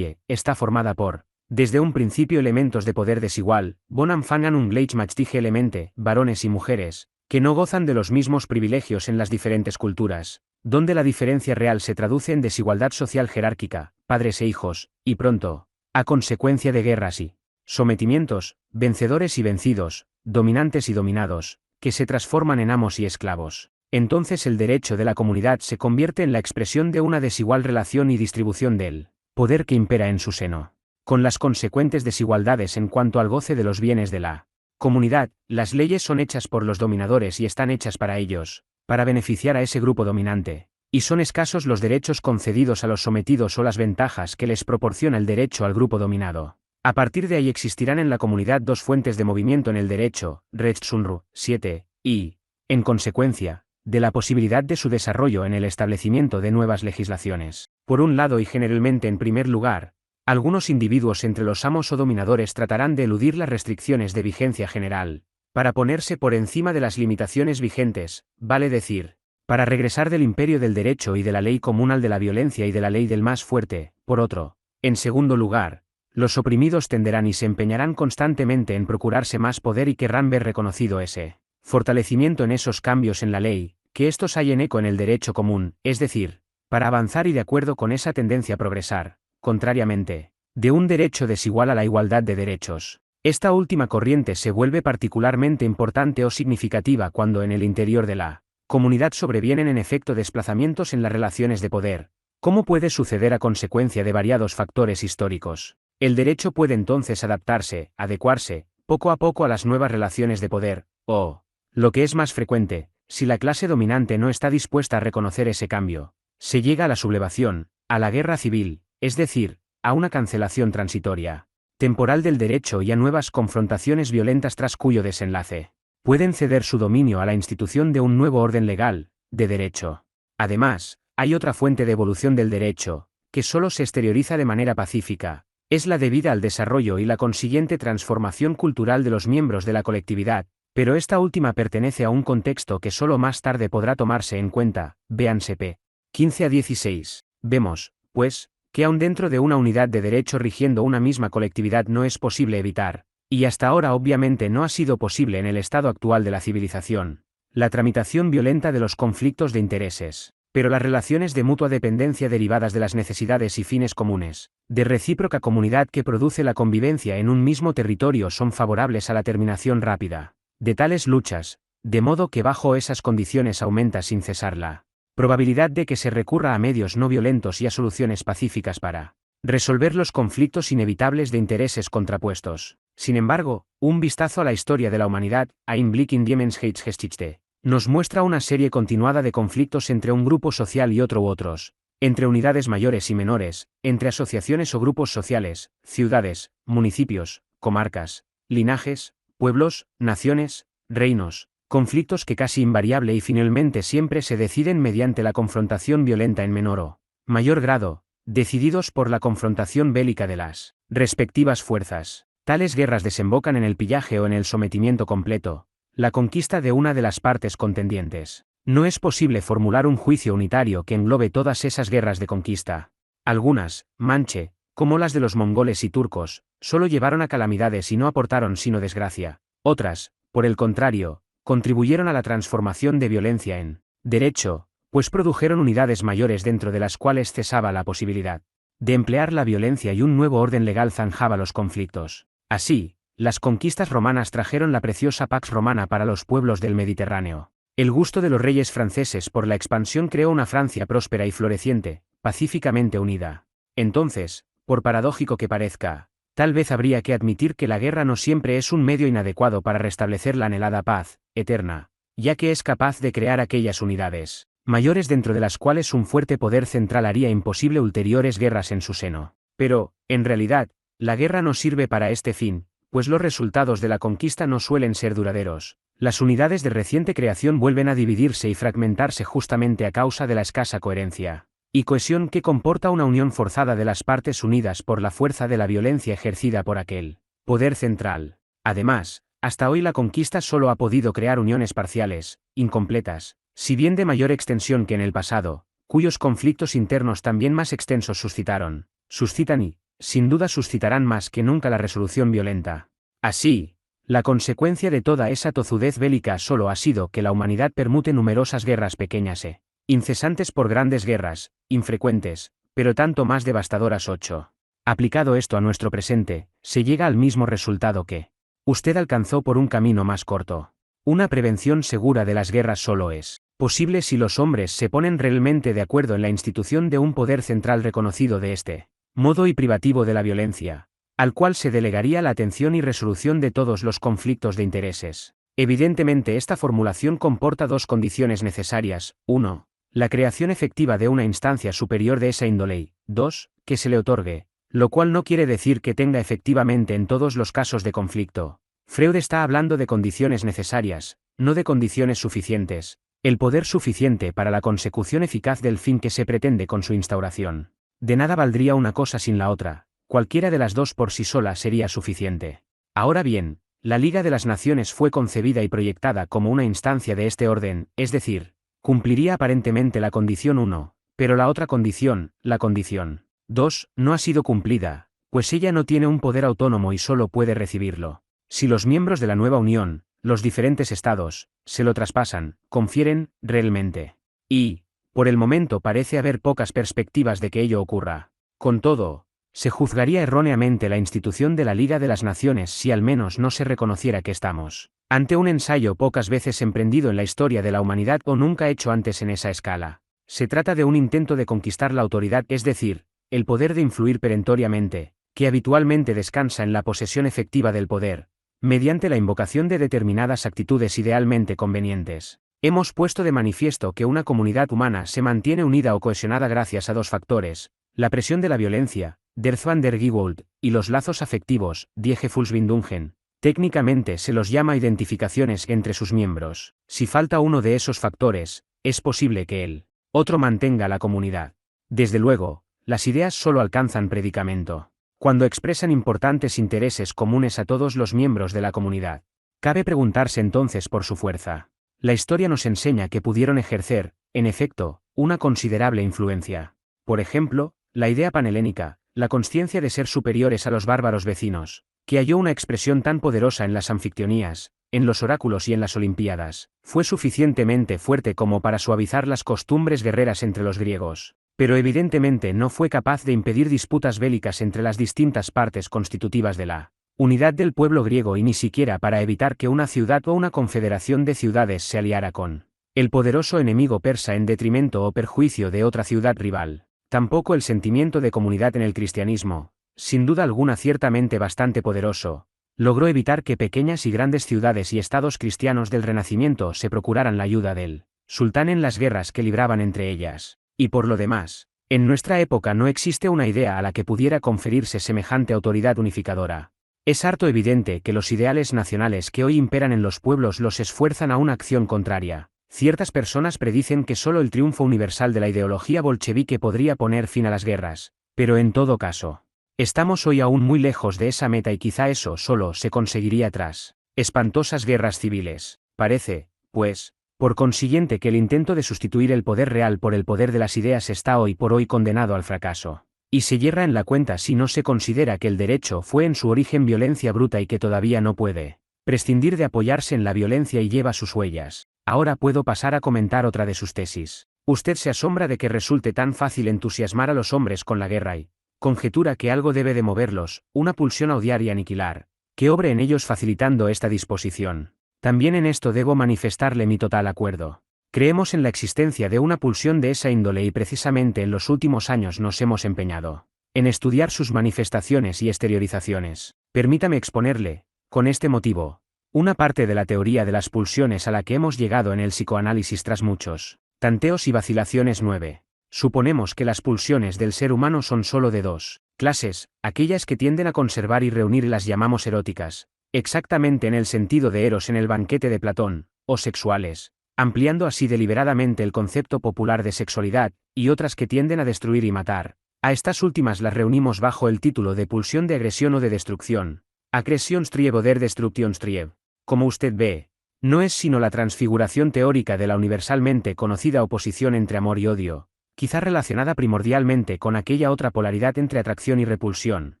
está formada por, desde un principio, elementos de poder desigual, von Anfang an ungleichmächtige Elemente, varones y mujeres, que no gozan de los mismos privilegios en las diferentes culturas, donde la diferencia real se traduce en desigualdad social jerárquica, padres e hijos, y pronto, a consecuencia de guerras y sometimientos, vencedores y vencidos, dominantes y dominados, que se transforman en amos y esclavos. Entonces el derecho de la comunidad se convierte en la expresión de una desigual relación y distribución del poder que impera en su seno, con las consecuentes desigualdades en cuanto al goce de los bienes de la comunidad. Las leyes son hechas por los dominadores y están hechas para ellos, para beneficiar a ese grupo dominante, y son escasos los derechos concedidos a los sometidos o las ventajas que les proporciona el derecho al grupo dominado. A partir de ahí existirán en la comunidad dos fuentes de movimiento en el derecho, Rechtsunruhe, 7, y, en consecuencia, de la posibilidad de su desarrollo en el establecimiento de nuevas legislaciones. Por un lado y generalmente en primer lugar, algunos individuos entre los amos o dominadores tratarán de eludir las restricciones de vigencia general, para ponerse por encima de las limitaciones vigentes, vale decir, para regresar del imperio del derecho y de la ley común al de la violencia y de la ley del más fuerte. Por otro, en segundo lugar, los oprimidos tenderán y se empeñarán constantemente en procurarse más poder y querrán ver reconocido ese fortalecimiento en esos cambios en la ley, que estos hay en eco en el derecho común, es decir, para avanzar y de acuerdo con esa tendencia a progresar, contrariamente, de un derecho desigual a la igualdad de derechos. Esta última corriente se vuelve particularmente importante o significativa cuando en el interior de la comunidad sobrevienen en efecto desplazamientos en las relaciones de poder, como puede suceder a consecuencia de variados factores históricos. El derecho puede entonces adaptarse, adecuarse, poco a poco a las nuevas relaciones de poder, o, lo que es más frecuente, si la clase dominante no está dispuesta a reconocer ese cambio, se llega a la sublevación, a la guerra civil, es decir, a una cancelación transitoria, temporal del derecho y a nuevas confrontaciones violentas tras cuyo desenlace pueden ceder su dominio a la institución de un nuevo orden legal, de derecho. Además, hay otra fuente de evolución del derecho, que solo se exterioriza de manera pacífica, es la debida al desarrollo y la consiguiente transformación cultural de los miembros de la colectividad, pero esta última pertenece a un contexto que solo más tarde podrá tomarse en cuenta, véanse p. 15 a 16. Vemos, pues, que aun dentro de una unidad de derecho rigiendo una misma colectividad no es posible evitar, y hasta ahora obviamente no ha sido posible en el estado actual de la civilización, la tramitación violenta de los conflictos de intereses. Pero las relaciones de mutua dependencia derivadas de las necesidades y fines comunes, de recíproca comunidad que produce la convivencia en un mismo territorio son favorables a la terminación rápida de tales luchas, de modo que bajo esas condiciones aumenta sin cesar la probabilidad de que se recurra a medios no violentos y a soluciones pacíficas para resolver los conflictos inevitables de intereses contrapuestos. Sin embargo, un vistazo a la historia de la humanidad, Ein Blick in die Menschheitsgeschichte, nos muestra una serie continuada de conflictos entre un grupo social y otro u otros, entre unidades mayores y menores, entre asociaciones o grupos sociales, ciudades, municipios, comarcas, linajes, pueblos, naciones, reinos, conflictos que casi invariable y finalmente siempre se deciden mediante la confrontación violenta en menor o mayor grado, decididos por la confrontación bélica de las respectivas fuerzas. Tales guerras desembocan en el pillaje o en el sometimiento completo, la conquista de una de las partes contendientes. No es posible formular un juicio unitario que englobe todas esas guerras de conquista. Algunas, manche, como las de los mongoles y turcos, solo llevaron a calamidades y no aportaron sino desgracia. Otras, por el contrario, contribuyeron a la transformación de violencia en derecho, pues produjeron unidades mayores dentro de las cuales cesaba la posibilidad de emplear la violencia y un nuevo orden legal zanjaba los conflictos. Así, las conquistas romanas trajeron la preciosa Pax Romana para los pueblos del Mediterráneo. El gusto de los reyes franceses por la expansión creó una Francia próspera y floreciente, pacíficamente unida. Entonces, por paradójico que parezca, tal vez habría que admitir que la guerra no siempre es un medio inadecuado para restablecer la anhelada paz eterna, ya que es capaz de crear aquellas unidades mayores dentro de las cuales un fuerte poder central haría imposible ulteriores guerras en su seno. Pero, en realidad, la guerra no sirve para este fin, pues los resultados de la conquista no suelen ser duraderos. Las unidades de reciente creación vuelven a dividirse y fragmentarse justamente a causa de la escasa coherencia y cohesión que comporta una unión forzada de las partes unidas por la fuerza de la violencia ejercida por aquel poder central. Además, hasta hoy la conquista solo ha podido crear uniones parciales, incompletas, si bien de mayor extensión que en el pasado, cuyos conflictos internos también más extensos suscitan y, sin duda suscitarán más que nunca la resolución violenta. Así, la consecuencia de toda esa tozudez bélica solo ha sido que la humanidad permute numerosas guerras pequeñas incesantes por grandes guerras, infrecuentes, pero tanto más devastadoras. 8. Aplicado esto a nuestro presente, se llega al mismo resultado que usted alcanzó por un camino más corto. Una prevención segura de las guerras solo es posible si los hombres se ponen realmente de acuerdo en la institución de un poder central reconocido de este modo y privativo de la violencia, al cual se delegaría la atención y resolución de todos los conflictos de intereses. Evidentemente esta formulación comporta dos condiciones necesarias: 1. La creación efectiva de una instancia superior de esa índole y, 2. Que se le otorgue, lo cual no quiere decir que tenga efectivamente en todos los casos de conflicto. Freud está hablando de condiciones necesarias, no de condiciones suficientes, el poder suficiente para la consecución eficaz del fin que se pretende con su instauración. De nada valdría una cosa sin la otra, cualquiera de las dos por sí sola sería suficiente. Ahora bien, la Liga de las Naciones fue concebida y proyectada como una instancia de este orden, es decir, cumpliría aparentemente la condición 1, pero la otra condición, la condición 2, no ha sido cumplida, pues ella no tiene un poder autónomo y solo puede recibirlo si los miembros de la nueva unión, los diferentes estados, se lo traspasan, confieren, realmente. Y, por el momento parece haber pocas perspectivas de que ello ocurra. Con todo, se juzgaría erróneamente la institución de la Liga de las Naciones si al menos no se reconociera que estamos ante un ensayo pocas veces emprendido en la historia de la humanidad o nunca hecho antes en esa escala. Se trata de un intento de conquistar la autoridad, es decir, el poder de influir perentoriamente, que habitualmente descansa en la posesión efectiva del poder, mediante la invocación de determinadas actitudes idealmente convenientes. Hemos puesto de manifiesto que una comunidad humana se mantiene unida o cohesionada gracias a dos factores: la presión de la violencia, der Zwang der Gewalt, y los lazos afectivos, die Gefühlsbindungen. Técnicamente se los llama identificaciones entre sus miembros. Si falta uno de esos factores, es posible que el otro mantenga la comunidad. Desde luego, las ideas solo alcanzan predicamento cuando expresan importantes intereses comunes a todos los miembros de la comunidad. Cabe preguntarse entonces por su fuerza. La historia nos enseña que pudieron ejercer, en efecto, una considerable influencia. Por ejemplo, la idea panhelénica, la consciencia de ser superiores a los bárbaros vecinos, que halló una expresión tan poderosa en las anfictionías, en los oráculos y en las Olimpiadas, fue suficientemente fuerte como para suavizar las costumbres guerreras entre los griegos, pero evidentemente no fue capaz de impedir disputas bélicas entre las distintas partes constitutivas de la unidad del pueblo griego y ni siquiera para evitar que una ciudad o una confederación de ciudades se aliara con el poderoso enemigo persa en detrimento o perjuicio de otra ciudad rival. Tampoco el sentimiento de comunidad en el cristianismo, sin duda alguna ciertamente bastante poderoso, logró evitar que pequeñas y grandes ciudades y estados cristianos del Renacimiento se procuraran la ayuda del sultán en las guerras que libraban entre ellas. Y por lo demás, en nuestra época no existe una idea a la que pudiera conferirse semejante autoridad unificadora. Es harto evidente que los ideales nacionales que hoy imperan en los pueblos los esfuerzan a una acción contraria. Ciertas personas predicen que solo el triunfo universal de la ideología bolchevique podría poner fin a las guerras, pero en todo caso, estamos hoy aún muy lejos de esa meta y quizá eso solo se conseguiría tras espantosas guerras civiles. Parece, pues, por consiguiente que el intento de sustituir el poder real por el poder de las ideas está hoy por hoy condenado al fracaso. Y se yerra en la cuenta si no se considera que el derecho fue en su origen violencia bruta y que todavía no puede prescindir de apoyarse en la violencia y lleva sus huellas. Ahora puedo pasar a comentar otra de sus tesis. Usted se asombra de que resulte tan fácil entusiasmar a los hombres con la guerra y conjetura que algo debe de moverlos, una pulsión a odiar y aniquilar, que obre en ellos facilitando esta disposición. También en esto debo manifestarle mi total acuerdo. Creemos en la existencia de una pulsión de esa índole y precisamente en los últimos años nos hemos empeñado en estudiar sus manifestaciones y exteriorizaciones. Permítame exponerle, con este motivo, una parte de la teoría de las pulsiones a la que hemos llegado en el psicoanálisis tras muchos tanteos y vacilaciones. 9. Suponemos que las pulsiones del ser humano son sólo de dos clases, aquellas que tienden a conservar y reunir y las llamamos eróticas, exactamente en el sentido de Eros en el banquete de Platón, o sexuales, ampliando así deliberadamente el concepto popular de sexualidad, y otras que tienden a destruir y matar. A estas últimas las reunimos bajo el título de pulsión de agresión o de destrucción, Aggressionstrieb o der Destructionstrieb. Como usted ve, no es sino la transfiguración teórica de la universalmente conocida oposición entre amor y odio, quizá relacionada primordialmente con aquella otra polaridad entre atracción y repulsión,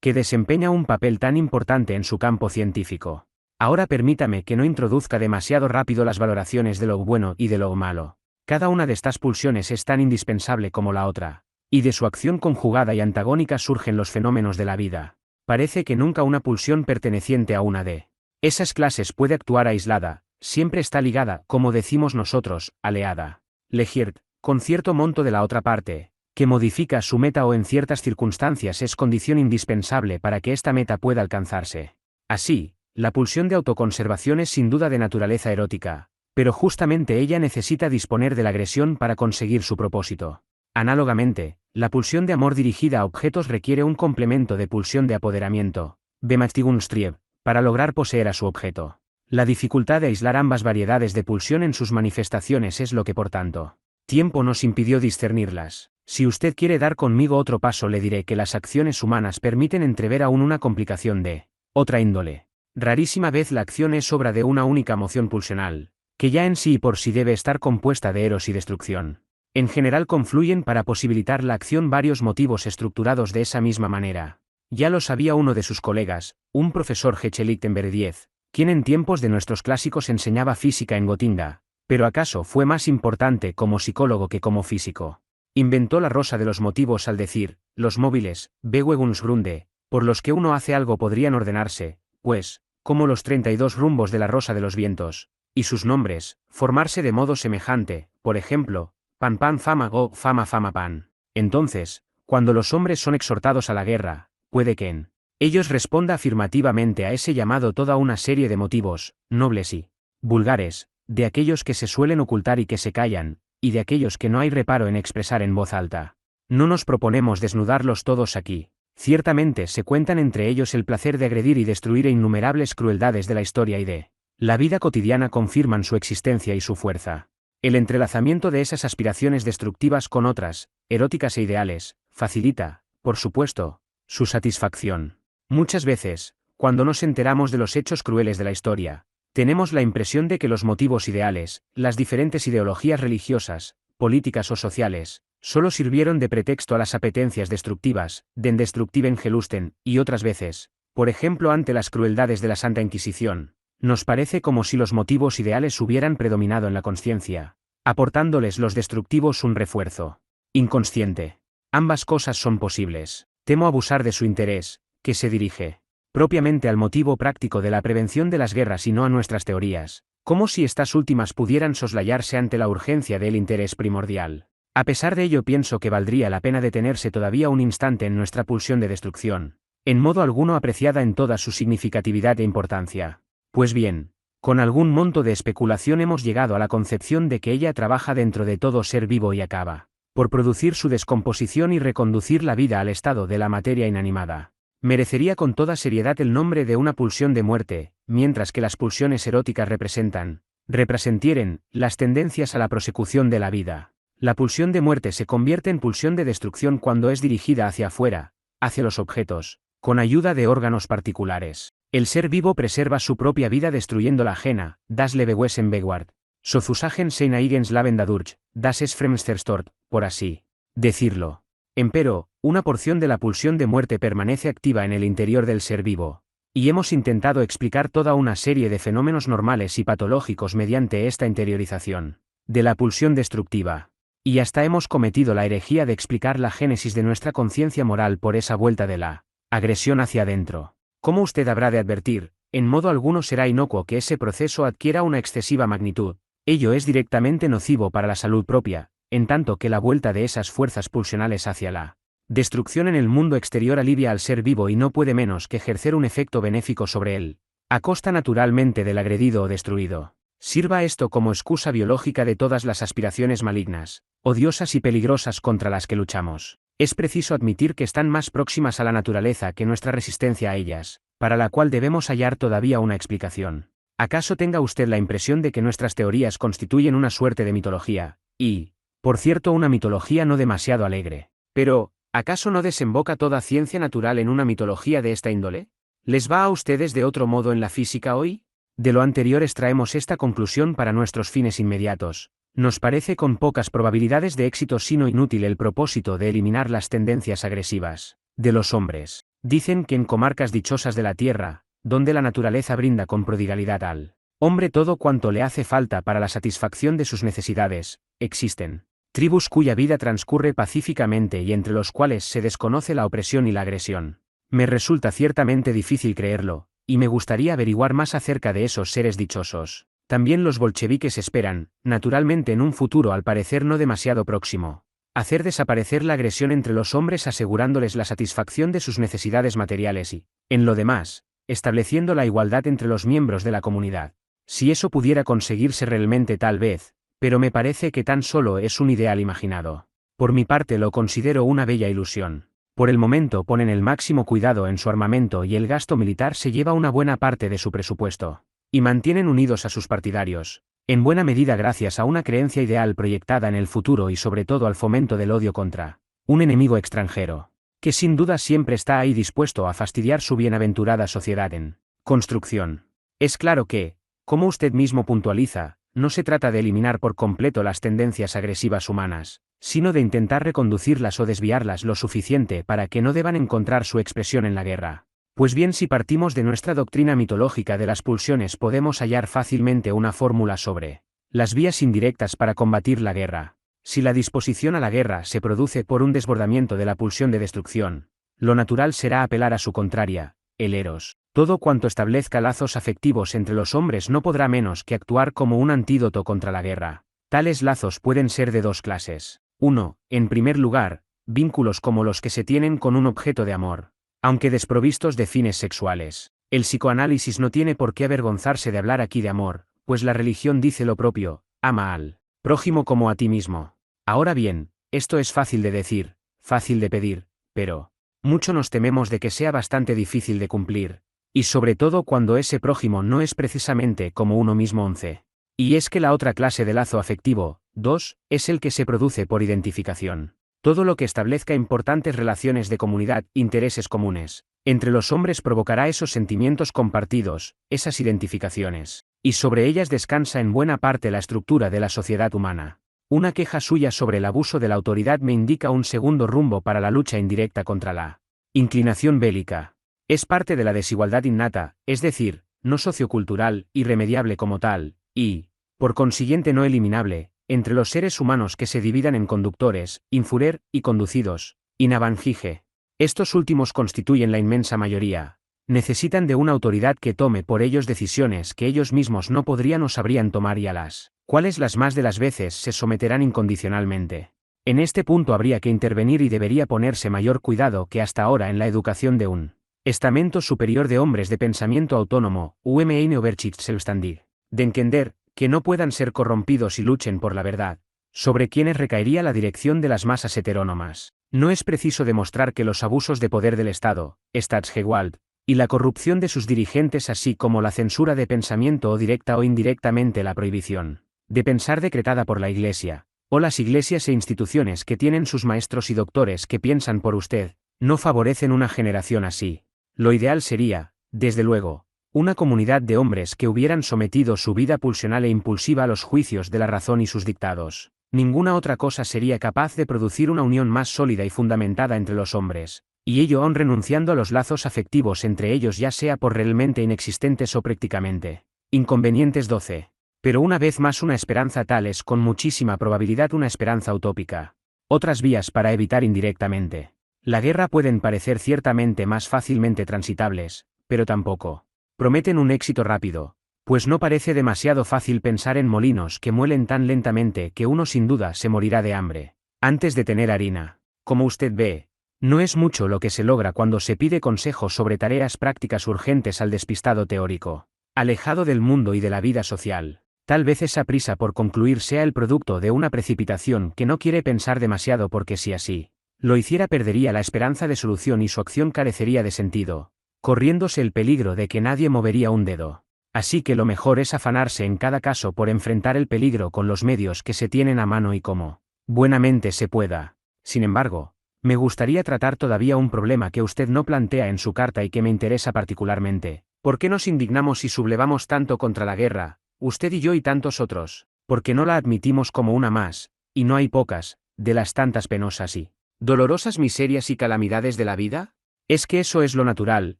que desempeña un papel tan importante en su campo científico. Ahora permítame que no introduzca demasiado rápido las valoraciones de lo bueno y de lo malo. Cada una de estas pulsiones es tan indispensable como la otra, y de su acción conjugada y antagónica surgen los fenómenos de la vida. Parece que nunca una pulsión perteneciente a una de esas clases puede actuar aislada, siempre está ligada, como decimos nosotros, aleada. Legiert, con cierto monto de la otra parte, que modifica su meta o en ciertas circunstancias es condición indispensable para que esta meta pueda alcanzarse. Así, la pulsión de autoconservación es sin duda de naturaleza erótica, pero justamente ella necesita disponer de la agresión para conseguir su propósito. Análogamente, la pulsión de amor dirigida a objetos requiere un complemento de pulsión de apoderamiento, Bemächtigungstrieb, para lograr poseer a su objeto. La dificultad de aislar ambas variedades de pulsión en sus manifestaciones es lo que por tanto tiempo nos impidió discernirlas. Si usted quiere dar conmigo otro paso le diré que las acciones humanas permiten entrever aún una complicación de otra índole. Rarísima vez la acción es obra de una única moción pulsional, que ya en sí y por sí debe estar compuesta de eros y destrucción. En general confluyen para posibilitar la acción varios motivos estructurados de esa misma manera. Ya lo sabía uno de sus colegas, un profesor Lichtenberg, quien en tiempos de nuestros clásicos enseñaba física en Gotinga, pero acaso fue más importante como psicólogo que como físico. Inventó la rosa de los motivos al decir, los móviles, Bewegungsgründe, por los que uno hace algo podrían ordenarse, pues, como los 32 rumbos de la rosa de los vientos, y sus nombres, formarse de modo semejante, por ejemplo, pan pan fama go fama fama pan. Entonces, cuando los hombres son exhortados a la guerra, puede que en ellos responda afirmativamente a ese llamado toda una serie de motivos, nobles y vulgares, de aquellos que se suelen ocultar y que se callan, y de aquellos que no hay reparo en expresar en voz alta. No nos proponemos desnudarlos todos aquí. Ciertamente se cuentan entre ellos el placer de agredir y destruir e innumerables crueldades de la historia y de la vida cotidiana confirman su existencia y su fuerza. El entrelazamiento de esas aspiraciones destructivas con otras, eróticas e ideales, facilita, por supuesto, su satisfacción. Muchas veces, cuando nos enteramos de los hechos crueles de la historia, tenemos la impresión de que los motivos ideales, las diferentes ideologías religiosas, políticas o sociales, solo sirvieron de pretexto a las apetencias destructivas, den destructiven Gelusten, y otras veces, por ejemplo ante las crueldades de la Santa Inquisición, Nos parece como si los motivos ideales hubieran predominado en la consciencia, aportándoles los destructivos un refuerzo inconsciente. Ambas cosas son posibles. Temo abusar de su interés, que se dirige propiamente al motivo práctico de la prevención de las guerras y no a nuestras teorías, como si estas últimas pudieran soslayarse ante la urgencia del interés primordial. A pesar de ello pienso que valdría la pena detenerse todavía un instante en nuestra pulsión de destrucción, en modo alguno apreciada en toda su significatividad e importancia. Pues bien, con algún monto de especulación hemos llegado a la concepción de que ella trabaja dentro de todo ser vivo y acaba por producir su descomposición y reconducir la vida al estado de la materia inanimada. Merecería con toda seriedad el nombre de una pulsión de muerte, mientras que las pulsiones eróticas representieren las tendencias a la prosecución de la vida. La pulsión de muerte se convierte en pulsión de destrucción cuando es dirigida hacia afuera, hacia los objetos, con ayuda de órganos particulares. El ser vivo preserva su propia vida destruyendo la ajena, das Lebewesen Begward. Sozusagen sein eigens Leben dadurch, das es Fremsterstort, por así decirlo. Empero, una porción de la pulsión de muerte permanece activa en el interior del ser vivo, y hemos intentado explicar toda una serie de fenómenos normales y patológicos mediante esta interiorización de la pulsión destructiva. Y hasta hemos cometido la herejía de explicar la génesis de nuestra conciencia moral por esa vuelta de la agresión hacia adentro. Como usted habrá de advertir, en modo alguno será inocuo que ese proceso adquiera una excesiva magnitud. Ello es directamente nocivo para la salud propia, en tanto que la vuelta de esas fuerzas pulsionales hacia la destrucción en el mundo exterior alivia al ser vivo y no puede menos que ejercer un efecto benéfico sobre él, a costa naturalmente del agredido o destruido. Sirva esto como excusa biológica de todas las aspiraciones malignas, odiosas y peligrosas contra las que luchamos. Es preciso admitir que están más próximas a la naturaleza que nuestra resistencia a ellas, para la cual debemos hallar todavía una explicación. ¿Acaso tenga usted la impresión de que nuestras teorías constituyen una suerte de mitología, y, por cierto, una mitología no demasiado alegre? Pero, ¿acaso no desemboca toda ciencia natural en una mitología de esta índole? ¿Les va a ustedes de otro modo en la física hoy? De lo anterior extraemos esta conclusión para nuestros fines inmediatos. Nos parece con pocas probabilidades de éxito sino inútil el propósito de eliminar las tendencias agresivas de los hombres. Dicen que en comarcas dichosas de la tierra, donde la naturaleza brinda con prodigalidad al hombre todo cuanto le hace falta para la satisfacción de sus necesidades, existen tribus cuya vida transcurre pacíficamente y entre los cuales se desconoce la opresión y la agresión. Me resulta ciertamente difícil creerlo, y me gustaría averiguar más acerca de esos seres dichosos. También los bolcheviques esperan, naturalmente en un futuro al parecer no demasiado próximo, hacer desaparecer la agresión entre los hombres asegurándoles la satisfacción de sus necesidades materiales y, en lo demás, estableciendo la igualdad entre los miembros de la comunidad. Si eso pudiera conseguirse realmente tal vez, pero me parece que tan solo es un ideal imaginado. Por mi parte lo considero una bella ilusión. Por el momento ponen el máximo cuidado en su armamento y el gasto militar se lleva una buena parte de su presupuesto. Y mantienen unidos a sus partidarios, en buena medida gracias a una creencia ideal proyectada en el futuro y sobre todo al fomento del odio contra un enemigo extranjero, que sin duda siempre está ahí dispuesto a fastidiar su bienaventurada sociedad en construcción. Es claro que, como usted mismo puntualiza, no se trata de eliminar por completo las tendencias agresivas humanas, sino de intentar reconducirlas o desviarlas lo suficiente para que no deban encontrar su expresión en la guerra. Pues bien, si partimos de nuestra doctrina mitológica de las pulsiones podemos hallar fácilmente una fórmula sobre las vías indirectas para combatir la guerra. Si la disposición a la guerra se produce por un desbordamiento de la pulsión de destrucción, lo natural será apelar a su contraria, el eros. Todo cuanto establezca lazos afectivos entre los hombres no podrá menos que actuar como un antídoto contra la guerra. Tales lazos pueden ser de dos clases. 1. En primer lugar, vínculos como los que se tienen con un objeto de amor, aunque desprovistos de fines sexuales. El psicoanálisis no tiene por qué avergonzarse de hablar aquí de amor, pues la religión dice lo propio, ama al prójimo como a ti mismo. Ahora bien, esto es fácil de decir, fácil de pedir, pero mucho nos tememos de que sea bastante difícil de cumplir, y sobre todo cuando ese prójimo no es precisamente como uno mismo. 11. Y es que la otra clase de lazo afectivo, 2, es el que se produce por identificación. Todo lo que establezca importantes relaciones de comunidad, intereses comunes, entre los hombres provocará esos sentimientos compartidos, esas identificaciones, y sobre ellas descansa en buena parte la estructura de la sociedad humana. Una queja suya sobre el abuso de la autoridad me indica un segundo rumbo para la lucha indirecta contra la inclinación bélica. Es parte de la desigualdad innata, es decir, no sociocultural, irremediable como tal, y, por consiguiente no eliminable, entre los seres humanos que se dividan en conductores, infurer, y conducidos, inavangige. Estos últimos constituyen la inmensa mayoría. Necesitan de una autoridad que tome por ellos decisiones que ellos mismos no podrían o sabrían tomar y a las cuales las más de las veces se someterán incondicionalmente. En este punto habría que intervenir y debería ponerse mayor cuidado que hasta ahora en la educación de un estamento superior de hombres de pensamiento autónomo, eine Overschicht selbstständig, de entender, que no puedan ser corrompidos y luchen por la verdad, sobre quienes recaería la dirección de las masas heterónomas. No es preciso demostrar que los abusos de poder del Estado, Staatsgewalt, y la corrupción de sus dirigentes así como la censura de pensamiento o directa o indirectamente la prohibición de pensar decretada por la Iglesia, o las iglesias e instituciones que tienen sus maestros y doctores que piensan por usted, no favorecen una generación así. Lo ideal sería, desde luego, una comunidad de hombres que hubieran sometido su vida pulsional e impulsiva a los juicios de la razón y sus dictados. Ninguna otra cosa sería capaz de producir una unión más sólida y fundamentada entre los hombres, y ello aun renunciando a los lazos afectivos entre ellos ya sea por realmente inexistentes o prácticamente inconvenientes. 12. Pero una vez más una esperanza tal es con muchísima probabilidad una esperanza utópica. Otras vías para evitar indirectamente la guerra pueden parecer ciertamente más fácilmente transitables, pero tampoco prometen un éxito rápido, pues no parece demasiado fácil pensar en molinos que muelen tan lentamente que uno sin duda se morirá de hambre antes de tener harina. Como usted ve, no es mucho lo que se logra cuando se pide consejo sobre tareas prácticas urgentes al despistado teórico, alejado del mundo y de la vida social. Tal vez esa prisa por concluir sea el producto de una precipitación que no quiere pensar demasiado porque si así lo hiciera perdería la esperanza de solución y su acción carecería de sentido, corriéndose el peligro de que nadie movería un dedo. Así que lo mejor es afanarse en cada caso por enfrentar el peligro con los medios que se tienen a mano y como buenamente se pueda. Sin embargo, me gustaría tratar todavía un problema que usted no plantea en su carta y que me interesa particularmente. ¿Por qué nos indignamos y sublevamos tanto contra la guerra, usted y yo y tantos otros? Porque no la admitimos como una más, y no hay pocas, de las tantas penosas y dolorosas miserias y calamidades de la vida? Es que eso es lo natural,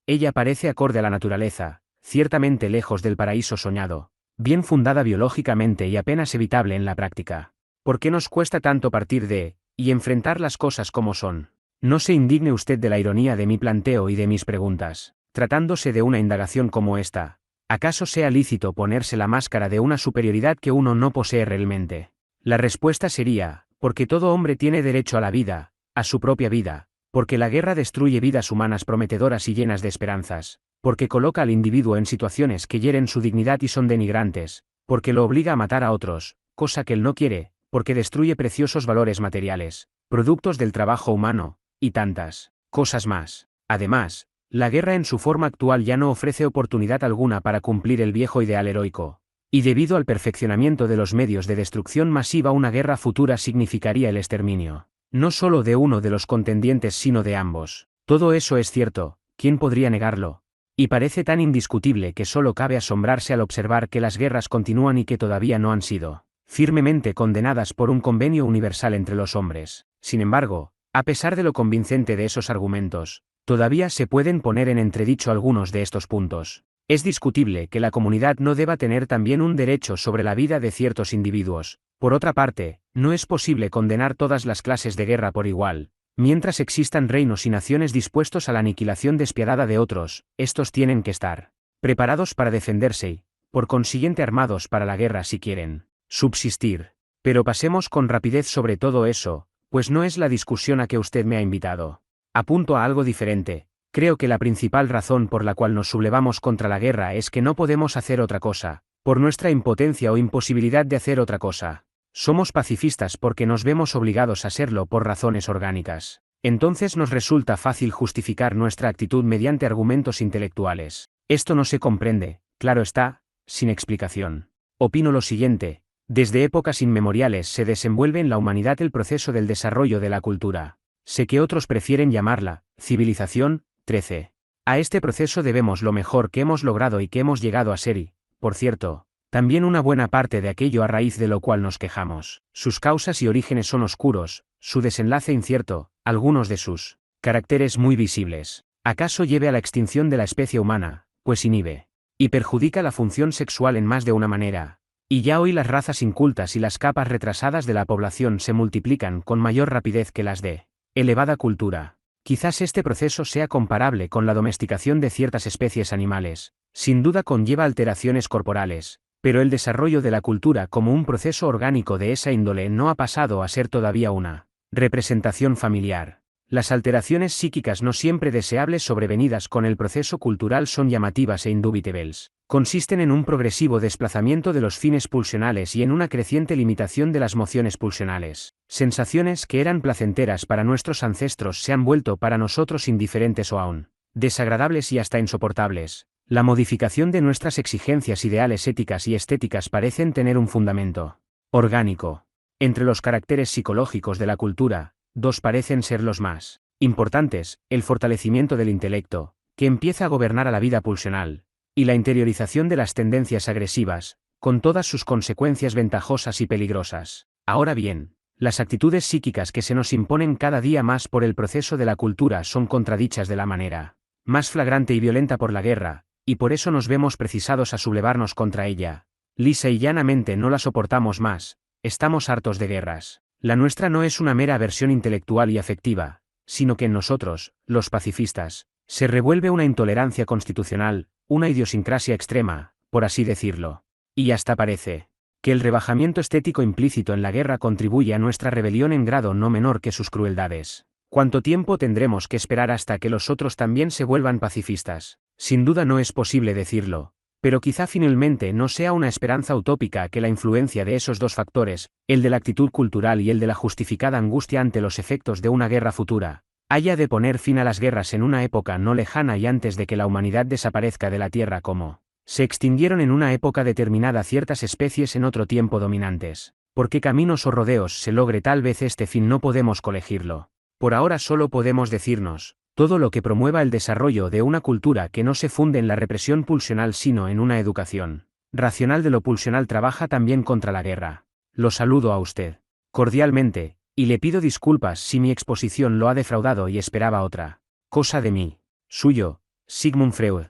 ella parece acorde a la naturaleza, ciertamente lejos del paraíso soñado, bien fundada biológicamente y apenas evitable en la práctica. ¿Por qué nos cuesta tanto partir de, y enfrentar las cosas como son? No se indigne usted de la ironía de mi planteo y de mis preguntas. Tratándose de una indagación como esta, ¿acaso sea lícito ponerse la máscara de una superioridad que uno no posee realmente? La respuesta sería, porque todo hombre tiene derecho a la vida, a su propia vida, porque la guerra destruye vidas humanas prometedoras y llenas de esperanzas, porque coloca al individuo en situaciones que hieren su dignidad y son denigrantes, porque lo obliga a matar a otros, cosa que él no quiere, porque destruye preciosos valores materiales, productos del trabajo humano, y tantas cosas más. Además, la guerra en su forma actual ya no ofrece oportunidad alguna para cumplir el viejo ideal heroico, y debido al perfeccionamiento de los medios de destrucción masiva una guerra futura significaría el exterminio, no solo de uno de los contendientes sino de ambos. Todo eso es cierto, ¿quién podría negarlo? Y parece tan indiscutible que solo cabe asombrarse al observar que las guerras continúan y que todavía no han sido firmemente condenadas por un convenio universal entre los hombres. Sin embargo, a pesar de lo convincente de esos argumentos, todavía se pueden poner en entredicho algunos de estos puntos. Es discutible que la comunidad no deba tener también un derecho sobre la vida de ciertos individuos. Por otra parte, no es posible condenar todas las clases de guerra por igual. Mientras existan reinos y naciones dispuestos a la aniquilación despiadada de otros, estos tienen que estar preparados para defenderse y, por consiguiente armados para la guerra si quieren subsistir. Pero pasemos con rapidez sobre todo eso, pues no es la discusión a que usted me ha invitado. Apunto a algo diferente. Creo que la principal razón por la cual nos sublevamos contra la guerra es que no podemos hacer otra cosa, por nuestra impotencia o imposibilidad de hacer otra cosa. Somos pacifistas porque nos vemos obligados a serlo por razones orgánicas. Entonces nos resulta fácil justificar nuestra actitud mediante argumentos intelectuales. Esto no se comprende, claro está, sin explicación. Opino lo siguiente. Desde épocas inmemoriales se desenvuelve en la humanidad el proceso del desarrollo de la cultura. Sé que otros prefieren llamarla civilización. 13. A este proceso debemos lo mejor que hemos logrado y que hemos llegado a ser y, por cierto, también una buena parte de aquello a raíz de lo cual nos quejamos. Sus causas y orígenes son oscuros, su desenlace incierto, algunos de sus caracteres muy visibles. ¿Acaso lleve a la extinción de la especie humana, pues inhibe y perjudica la función sexual en más de una manera. Y ya hoy las razas incultas y las capas retrasadas de la población se multiplican con mayor rapidez que las de elevada cultura. Quizás este proceso sea comparable con la domesticación de ciertas especies animales. Sin duda conlleva alteraciones corporales, pero el desarrollo de la cultura como un proceso orgánico de esa índole no ha pasado a ser todavía una representación familiar. Las alteraciones psíquicas no siempre deseables sobrevenidas con el proceso cultural son llamativas e indubitables. Consisten en un progresivo desplazamiento de los fines pulsionales y en una creciente limitación de las mociones pulsionales. Sensaciones que eran placenteras para nuestros ancestros se han vuelto para nosotros indiferentes o aún desagradables y hasta insoportables. La modificación de nuestras exigencias ideales éticas y estéticas parecen tener un fundamento orgánico. Entre los caracteres psicológicos de la cultura, dos parecen ser los más importantes: el fortalecimiento del intelecto, que empieza a gobernar a la vida pulsional, y la interiorización de las tendencias agresivas, con todas sus consecuencias ventajosas y peligrosas. Ahora bien, las actitudes psíquicas que se nos imponen cada día más por el proceso de la cultura son contradichas de la manera más flagrante y violenta por la guerra, y por eso nos vemos precisados a sublevarnos contra ella. Lisa y llanamente no la soportamos más, estamos hartos de guerras. La nuestra no es una mera aversión intelectual y afectiva, sino que en nosotros, los pacifistas, se revuelve una intolerancia constitucional, una idiosincrasia extrema, por así decirlo. Y hasta parece que el rebajamiento estético implícito en la guerra contribuye a nuestra rebelión en grado no menor que sus crueldades. ¿Cuánto tiempo tendremos que esperar hasta que los otros también se vuelvan pacifistas? Sin duda no es posible decirlo, pero quizá finalmente no sea una esperanza utópica que la influencia de esos dos factores, el de la actitud cultural y el de la justificada angustia ante los efectos de una guerra futura, haya de poner fin a las guerras en una época no lejana y antes de que la humanidad desaparezca de la Tierra como se extinguieron en una época determinada ciertas especies en otro tiempo dominantes. ¿Por qué caminos o rodeos se logre tal vez este fin no podemos colegirlo? Por ahora solo podemos decirnos: todo lo que promueva el desarrollo de una cultura que no se funde en la represión pulsional sino en una educación racional de lo pulsional trabaja también contra la guerra. Lo saludo a usted cordialmente, y le pido disculpas si mi exposición lo ha defraudado y esperaba otra cosa de mí. Suyo, Sigmund Freud.